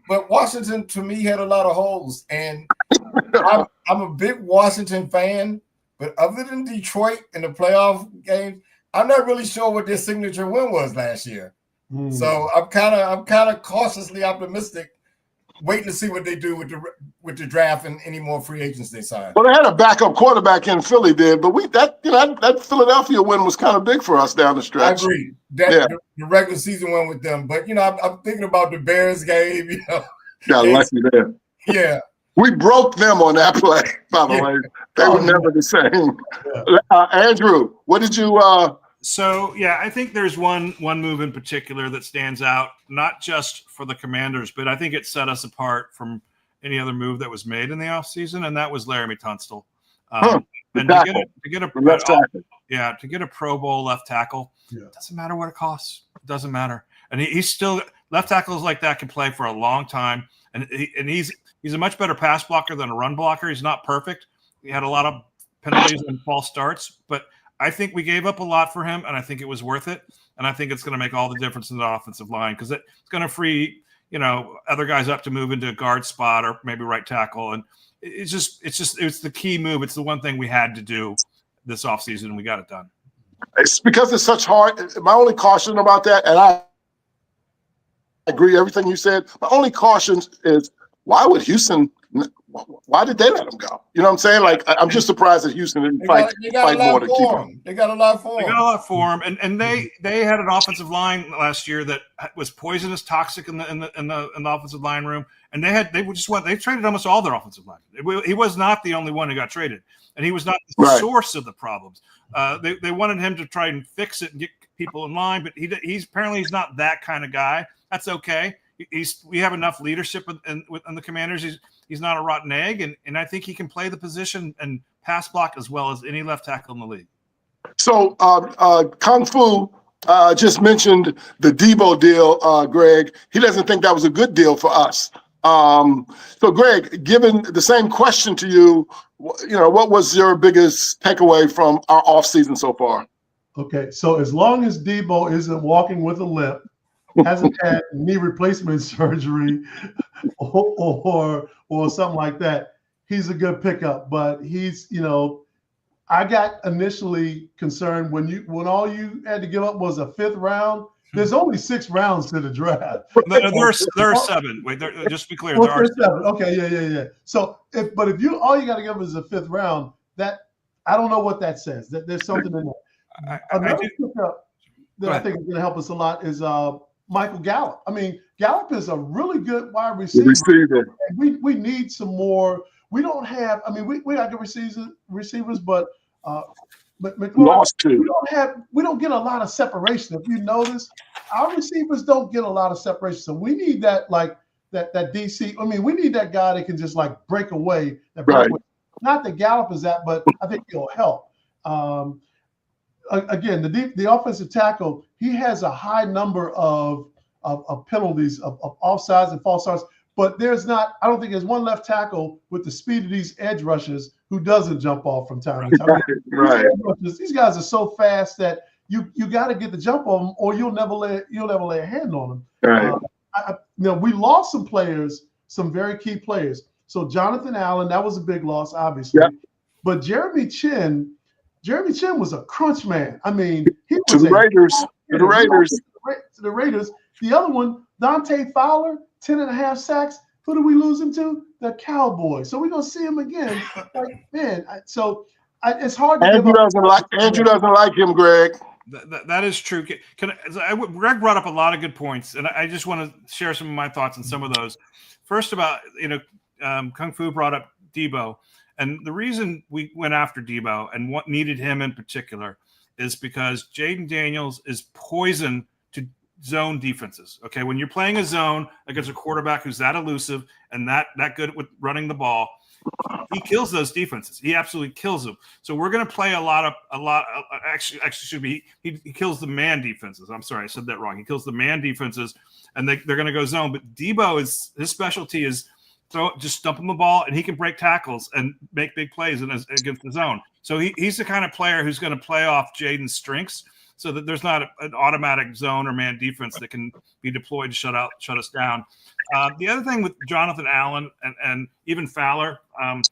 But Washington, to me, had a lot of holes. And I'm a big Washington fan. But other than Detroit in the playoff games, I'm not really sure what their signature win was last year. So I'm kind of cautiously optimistic, waiting to see what they do with the draft and any more free agents they sign. Well, they had a backup quarterback in Philly, did, but that Philadelphia win was kind of big for us down the I stretch. agree. The regular season went with them, but I'm thinking about the Bears game. Got lucky there. Yeah. We broke them on that play, by the way. They were never the same. Yeah. Andrew, what did you So, I think there's one move in particular that stands out, not just for the Commanders, but I think it set us apart from any other move that was made in the offseason, and that was Laramie Tunstall. And to get a Pro Bowl left tackle, it doesn't matter what it costs. It doesn't matter. And he's still – left tackles like that can play for a long time, and he's a much better pass blocker than a run blocker. He's not perfect. He had a lot of penalties and false starts, but – I think we gave up a lot for him, and I think it was worth it. And I think it's going to make all the difference in the offensive line because it's going to free, other guys up to move into a guard spot or maybe right tackle. And it's the key move. It's the one thing we had to do this offseason, and we got it done. It's because it's such hard. My only caution about that, and I agree everything you said. My only caution is why would Houston? Why did they let him go? You know what I'm saying? Like, I'm just surprised that Houston didn't fight more to keep him. They got a lot for him. They got a lot for him, and they had an offensive line last year that was poisonous, toxic in the offensive line room, and they traded almost all their offensive line. He was not the only one who got traded, and he was not the source of the problems. They wanted him to try and fix it and get people in line, but he's apparently not that kind of guy. That's okay. We have enough leadership in the Commanders. He's not a rotten egg, and I think he can play the position and pass block as well as any left tackle in the league. So Kung Fu just mentioned the Debo deal, Greg. He doesn't think that was a good deal for us. So, Greg, given the same question to you, what was your biggest takeaway from our offseason so far? Okay, so as long as Debo isn't walking with a limp, hasn't had knee replacement surgery or something like that, he's a good pickup. But he's, I got initially concerned when all you had to give up was a 5th round. There's only 6 rounds to the draft. There are 7. Wait, just to be clear, there are 7. Okay, yeah. So, if all you got to give up is a 5th round, that I don't know what that says. That there's something in there. Another pickup that I think is going to help us a lot is Michael Gallup. I mean, Gallup is a really good wide receiver. We need some more. We don't have. I mean, we got good receivers, but McLaurin, we don't get a lot of separation. If you notice, our receivers don't get a lot of separation. So we need that that DC. I mean, we need that guy that can just break away. Not that Gallup is that, but I think he'll help. Again, the offensive tackle, he has a high number of penalties of offsides and false starts, but I don't think there's one left tackle with the speed of these edge rushers who doesn't jump off from time to time. Right. These guys are so fast that you got to get the jump on them, or you'll never lay a hand on them. Right. We lost some players, some very key players. So Jonathan Allen, that was a big loss, obviously. Yep. But Jeremy Chin was a crunch man. I mean, he was to the Raiders. The other one, Dante Fowler, 10.5 sacks. Who do we lose him to? The Cowboys. So we're gonna see him again. It's hard to Andrew doesn't like him, Greg. That is true. Greg brought up a lot of good points, and I just want to share some of my thoughts on some of those. First, about Kung Fu brought up Debo, and the reason we went after Debo and what needed him in particular is because Jaden Daniels is poison to zone defenses. Okay, when you're playing a zone against a quarterback who's that elusive and that good with running the ball, he kills those defenses. He absolutely kills them. So we're going to play he kills the man defenses. I'm sorry, I said that wrong. He kills the man defenses, and they're going to go zone. But Debo his specialty is just dump him the ball, and he can break tackles and make big plays against the zone. So he's the kind of player who's going to play off Jaden's strengths, so that there's not an automatic zone or man defense that can be deployed to shut us down. The other thing with Jonathan Allen and even Fowler, I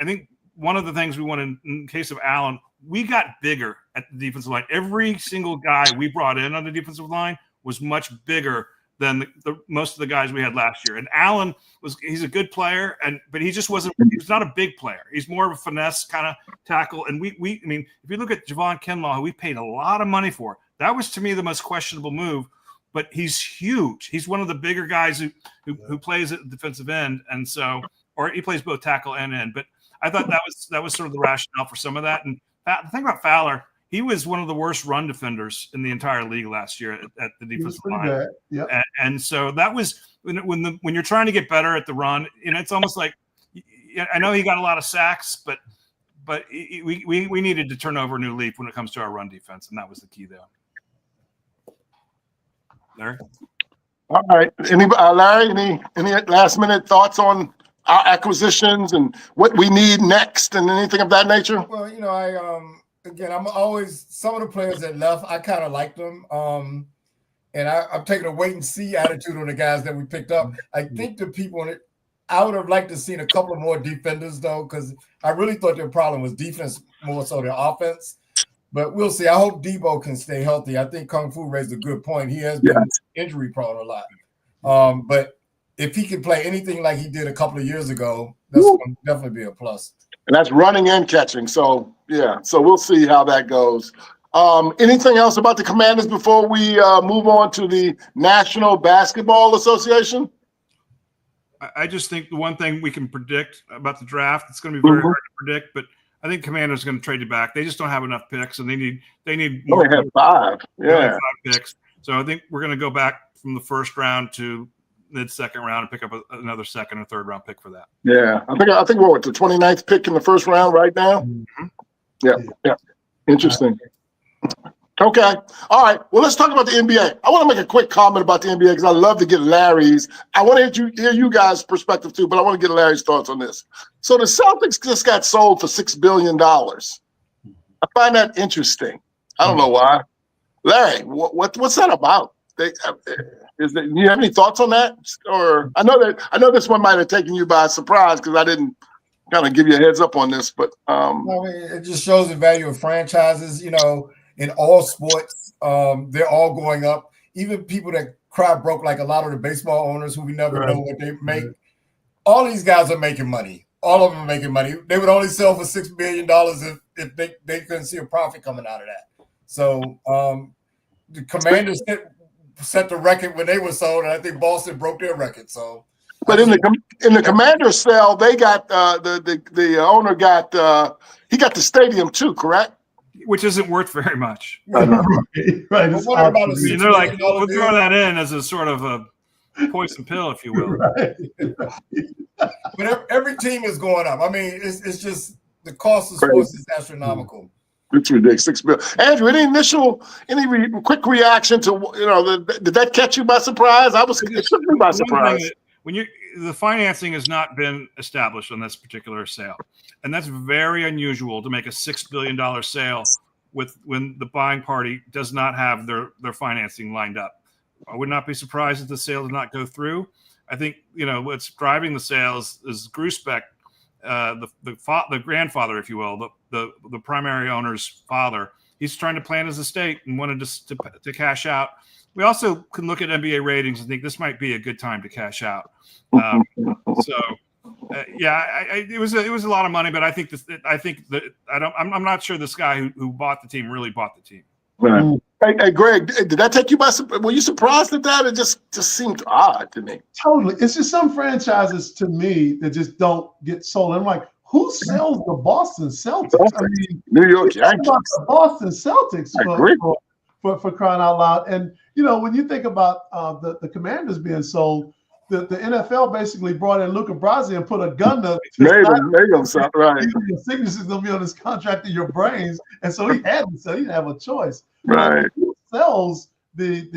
think one of the things we wanted in case of Allen, we got bigger at the defensive line. Every single guy we brought in on the defensive line was much bigger than most of the guys we had last year. And Allen he's a good player, but he just wasn't. He was not a big player. He's more of a finesse kind of tackle. And I mean, if you look at Javon Kinlaw, who we paid a lot of money for, that was to me the most questionable move. But he's huge. He's one of the bigger guys who plays at the defensive end, and so, or he plays both tackle and end. But I thought that was sort of the rationale for some of that. And the thing about Fowler, he was one of the worst run defenders in the entire league last year at the defensive line. Yep. And so that was when you're trying to get better at the run, it's almost like, I know he got a lot of sacks, but we needed to turn over a new leaf when it comes to our run defense, and that was the key there. Larry? All right. Larry, any last minute thoughts on our acquisitions and what we need next and anything of that nature? Well, I'm always, some of the players that left, I kind of liked them. And I'm taking a wait and see attitude on the guys that we picked up. I think the people in it, I would have liked to seen a couple of more defenders though, because I really thought their problem was defense more so than offense. But we'll see. I hope Debo can stay healthy. I think Kung Fu raised a good point. He has been injury prone a lot. But if he can play anything like he did a couple of years ago, that's going to definitely be a plus. And that's running and catching. So, yeah. So we'll see how that goes. Anything else about the Commanders before we move on to the National Basketball Association? I just think the one thing we can predict about the draft, it's going to be very hard to predict, but I think Commanders are going to trade you back. They just don't have enough picks, and they need more. They have 5. Yeah. 5 picks. So I think we're going to go back from the first round to mid-second round and pick up another second or third round pick for that. Yeah. I think we're at the 29th pick in the first round right now. Mm-hmm. Yeah. Interesting. Okay. All right. Well, let's talk about the NBA. I want to make a quick comment about the NBA because I love to get Larry's. I want to hear you guys' perspective too, but I want to get Larry's thoughts on this. So the Celtics just got sold for $6 billion. I find that interesting. I don't know why. Larry, what's that about? Do you have any thoughts on that? Or I know this one might have taken you by surprise because I didn't kind of give you a heads up on this, but it just shows the value of franchises, in all sports. They're all going up. Even people that cry broke, like a lot of the baseball owners who we never know what they make. All these guys are making money. All of them are making money. They would only sell for $6 billion if they couldn't see a profit coming out of that. So the Commanders set the record when they were sold, and I think Boston broke their record. So, but in the Commanders sale, they got the owner got he got the stadium too, correct? Which isn't worth very much. Right. They're like, we'll throw that in as a sort of a poison pill, if you will. Right. But every team is going up. I mean, it's just the cost of sports is astronomical. It's ridiculous. $6 billion. Andrew, any quick reaction to did that catch you by surprise? It took me by surprise. The financing has not been established on this particular sale, and that's very unusual to make a $6 billion sale when the buying party does not have their financing lined up. I would not be surprised if the sale did not go through. I think what's driving the sales is Gruspek, the grandfather, if you will, the primary owner's father. He's trying to plan his estate and wanted to cash out. We also can look at NBA ratings and think this might be a good time to cash out. It was a lot of money, but I'm not sure this guy who bought the team really bought the team. Right. Hey, Greg, did that take you by surprise? Were you surprised at that? It just seemed odd to me. Totally. It's just some franchises to me that just don't get sold. I'm like, who sells the Boston Celtics? I mean, New York Yankees. The Boston Celtics for crying out loud. And when you think about the Commanders being sold, the NFL basically brought in Luca Brasi and put a gun to made him sound right. Your signature's gonna be on this contract in your brains, and so he didn't have a choice. Right. Who sells the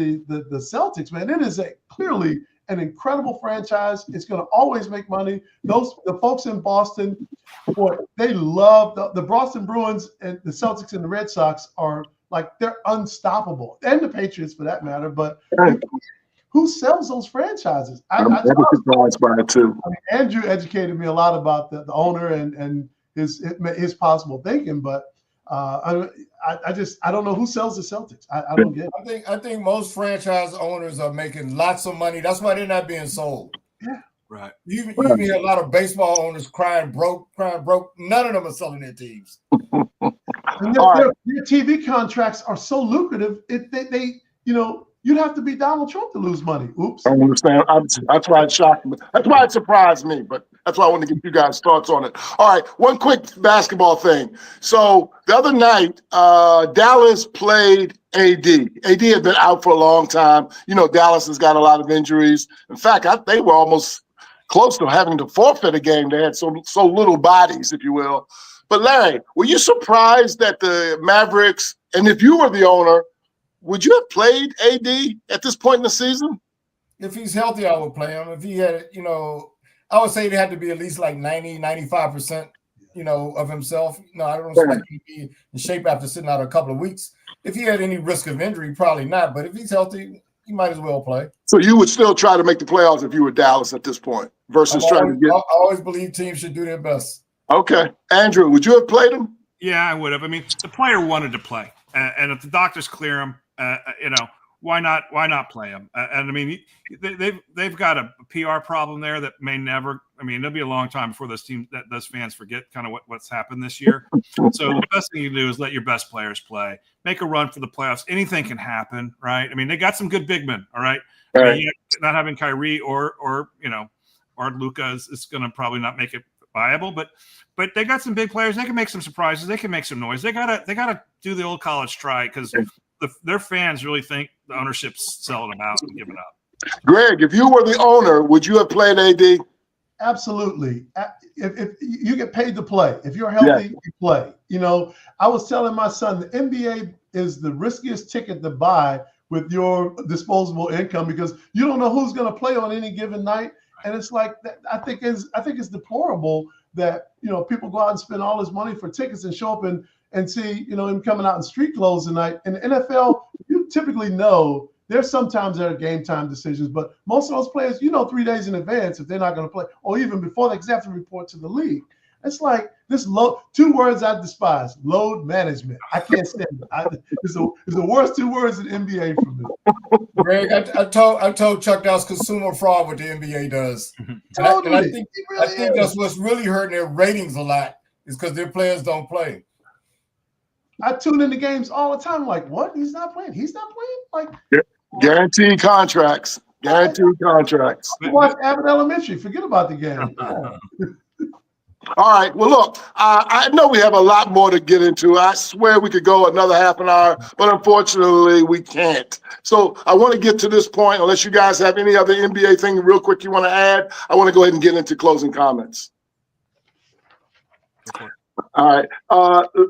Celtics, man? It is clearly an incredible franchise. It's going to always make money. The folks in Boston, boy, they love the Boston Bruins, and the Celtics and the Red Sox are like, they're unstoppable, and the Patriots for that matter. But who sells those franchises? I'm surprised by it too. I mean, Andrew educated me a lot about the owner and his possible thinking, but I don't know who sells the Celtics. I don't get it. I think most franchise owners are making lots of money. That's why they're not being sold. Yeah. Right. You even hear a lot of baseball owners crying broke. None of them are selling their teams. And their TV contracts are so lucrative. They you'd have to be Donald Trump to lose money. Oops. I understand. That's why it shocked me. That's why it surprised me. But that's why I wanted to get you guys' thoughts on it. All right, one quick basketball thing. So the other night, Dallas played AD. AD had been out for a long time. You know, Dallas has got a lot of injuries. In fact, they were almost close to having to forfeit a game. They had so little bodies, if you will. But Larry, were you surprised that the Mavericks, and if you were the owner, would you have played AD at this point in the season? If he's healthy, I would play him. If he had, I would say it had to be at least like 90, 95%, of himself. No, I don't expect him to be in shape after sitting out a couple of weeks. If he had any risk of injury, probably not. But if he's healthy, he might as well play. So you would still try to make the playoffs if you were Dallas at this point versus trying to get. I always believe teams should do their best. Okay. Andrew, would you have played him? Yeah, I would have. I mean, the player wanted to play. And if the doctors clear him, why not play him? And I mean, they've got a PR problem there that may never. I mean, it'll be a long time before those fans forget kind of what's happened this year. So the best thing you do is let your best players play, make a run for the playoffs. Anything can happen, right? I mean, they got some good big men. All right, I mean, not having Kyrie or Luka is going to probably not make it viable, but they got some big players. They can make some surprises. They can make some noise. They gotta do the old college try because their fans really think the ownership's selling them out and giving up. Greg, if you were the owner, would you have played AD? Absolutely. If you get paid to play, if you're healthy, you play. I was telling my son the NBA is the riskiest ticket to buy with your disposable income because you don't know who's going to play on any given night. And it's like I think it's deplorable that people go out and spend all this money for tickets and show up and see him coming out in street clothes tonight. In the NFL, you typically know there's sometimes there are game time decisions, but most of those players 3 days in advance if they're not going to play, or even before they have to report to the league. It's like this two words I despise: load management. I can't stand it. It's the worst 2 words in NBA for me. Greg, I told Chuck that was consumer fraud what the NBA does. Totally. I think that's what's really hurting their ratings a lot is because their players don't play. I tune into games all the time. Like, what? He's not playing. Like, guaranteed contracts. Guaranteed contracts. Watch Abbott Elementary. Forget about the game. All right. Well, look, I know we have a lot more to get into. I swear we could go another half an hour, but unfortunately we can't. So I want to get to this point, unless you guys have any other NBA thing real quick you want to add. I want to go ahead and get into closing comments. All right.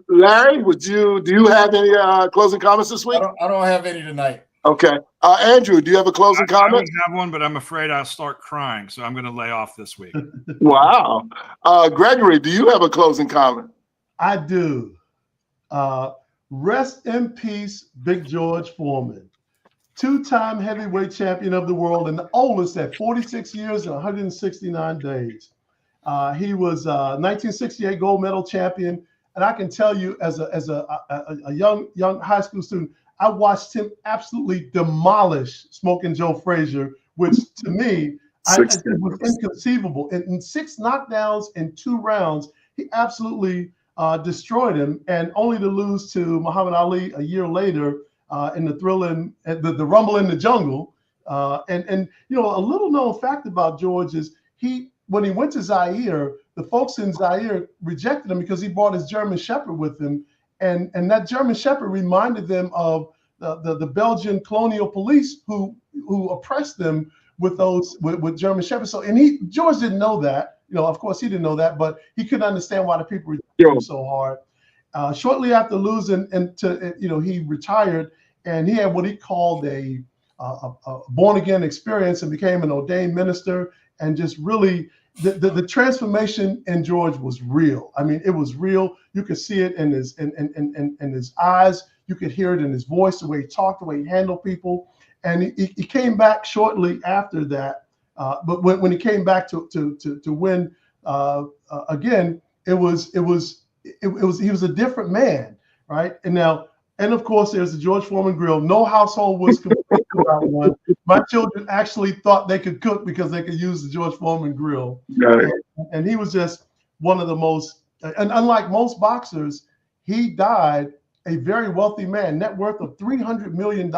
Larry, do you have any closing comments this week? I don't have any tonight. Okay. Andrew, do you have a closing comment? I would have one, but I'm afraid I'll start crying, so I'm going to lay off this week. Wow. Gregory, do you have a closing comment? I do. Rest in peace, Big George Foreman, 2-time heavyweight champion of the world and the oldest at 46 years and 169 days. He was 1968 gold medal champion, and I can tell you, as a young high school student, I watched him absolutely demolish Smoking Joe Frazier, which to me it was inconceivable. In 6 knockdowns in 2 rounds, he absolutely destroyed him, and only to lose to Muhammad Ali a year later in the thrilling the Rumble in the Jungle. And a little known fact about George is when he went to Zaire, the folks in Zaire rejected him because he brought his German Shepherd with him. And that German Shepherd reminded them of the Belgian colonial police who oppressed them with German Shepherds. So George didn't know that. Of course he didn't know that, but he couldn't understand why the people rejected him so hard. Shortly after losing, he retired, and he had what he called a born again experience and became an ordained minister, and just really. The transformation in George was real. I mean, it was real. You could see it in his eyes. You could hear it in his voice, the way he talked, the way he handled people. And he came back shortly after that. But when he came back to win again, he was a different man. right? And of course, there's the George Foreman grill. No household was complete without one. My children actually thought they could cook because they could use the George Foreman grill. Right. And he was just one of the most, and unlike most boxers, he died a very wealthy man, net worth of $300 million.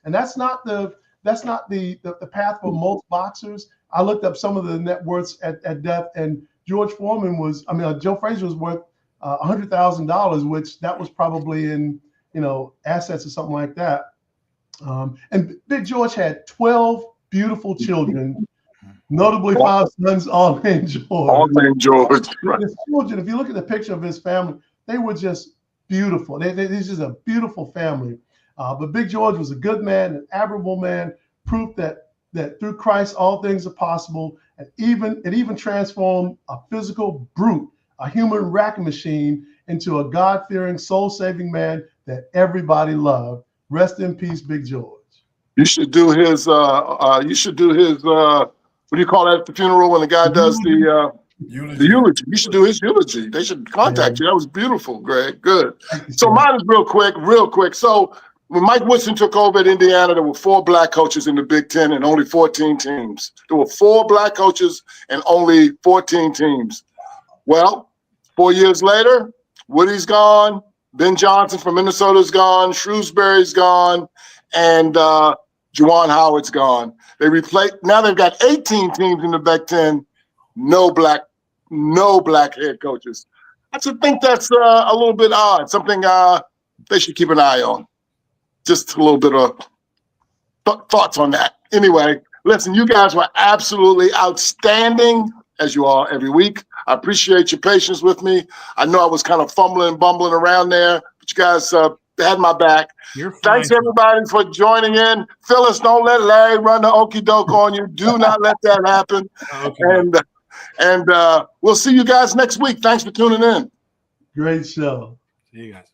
And that's not the path for most boxers. I looked up some of the net worths at death, and Joe Frazier was worth $100,000, which that was probably in, assets or something like that. And Big George had 12 beautiful children, notably 5 sons, all named George. All named George. Right. His children, if you look at the picture of his family, they were just beautiful. He's just a beautiful family. But Big George was a good man, an admirable man, proof that through Christ all things are possible. And it even transformed a physical brute, a human rack machine, into a God-fearing, soul-saving man that everybody loved. Rest in peace, Big George. You should do his. What do you call that at the funeral when the guy does the eulogy? You should do his eulogy. They should contact you. That was beautiful, Greg. Good. So mine is real quick. So when Mike Woodson took over at Indiana, there were 4 black coaches in the Big Ten and only 14 teams. There were 4 black coaches and only 14 teams. Well, 4 years later, Woody's gone. Ben Johnson from Minnesota's gone. Shrewsbury's gone. And Juwan Howard's gone. Now they've got 18 teams in the Big Ten. No black head coaches. I just think that's a little bit odd. Something they should keep an eye on. Just a little bit of thoughts on that. Anyway, listen, you guys were absolutely outstanding, as you are every week. I appreciate your patience with me. I know I was kind of fumbling and bumbling around there, but you guys had my back. You're fine. Thanks, everybody, for joining in. Phyllis, don't let Larry run the okie doke on you. Do not let that happen. Okay. And we'll see you guys next week. Thanks for tuning in. Great show. See you guys.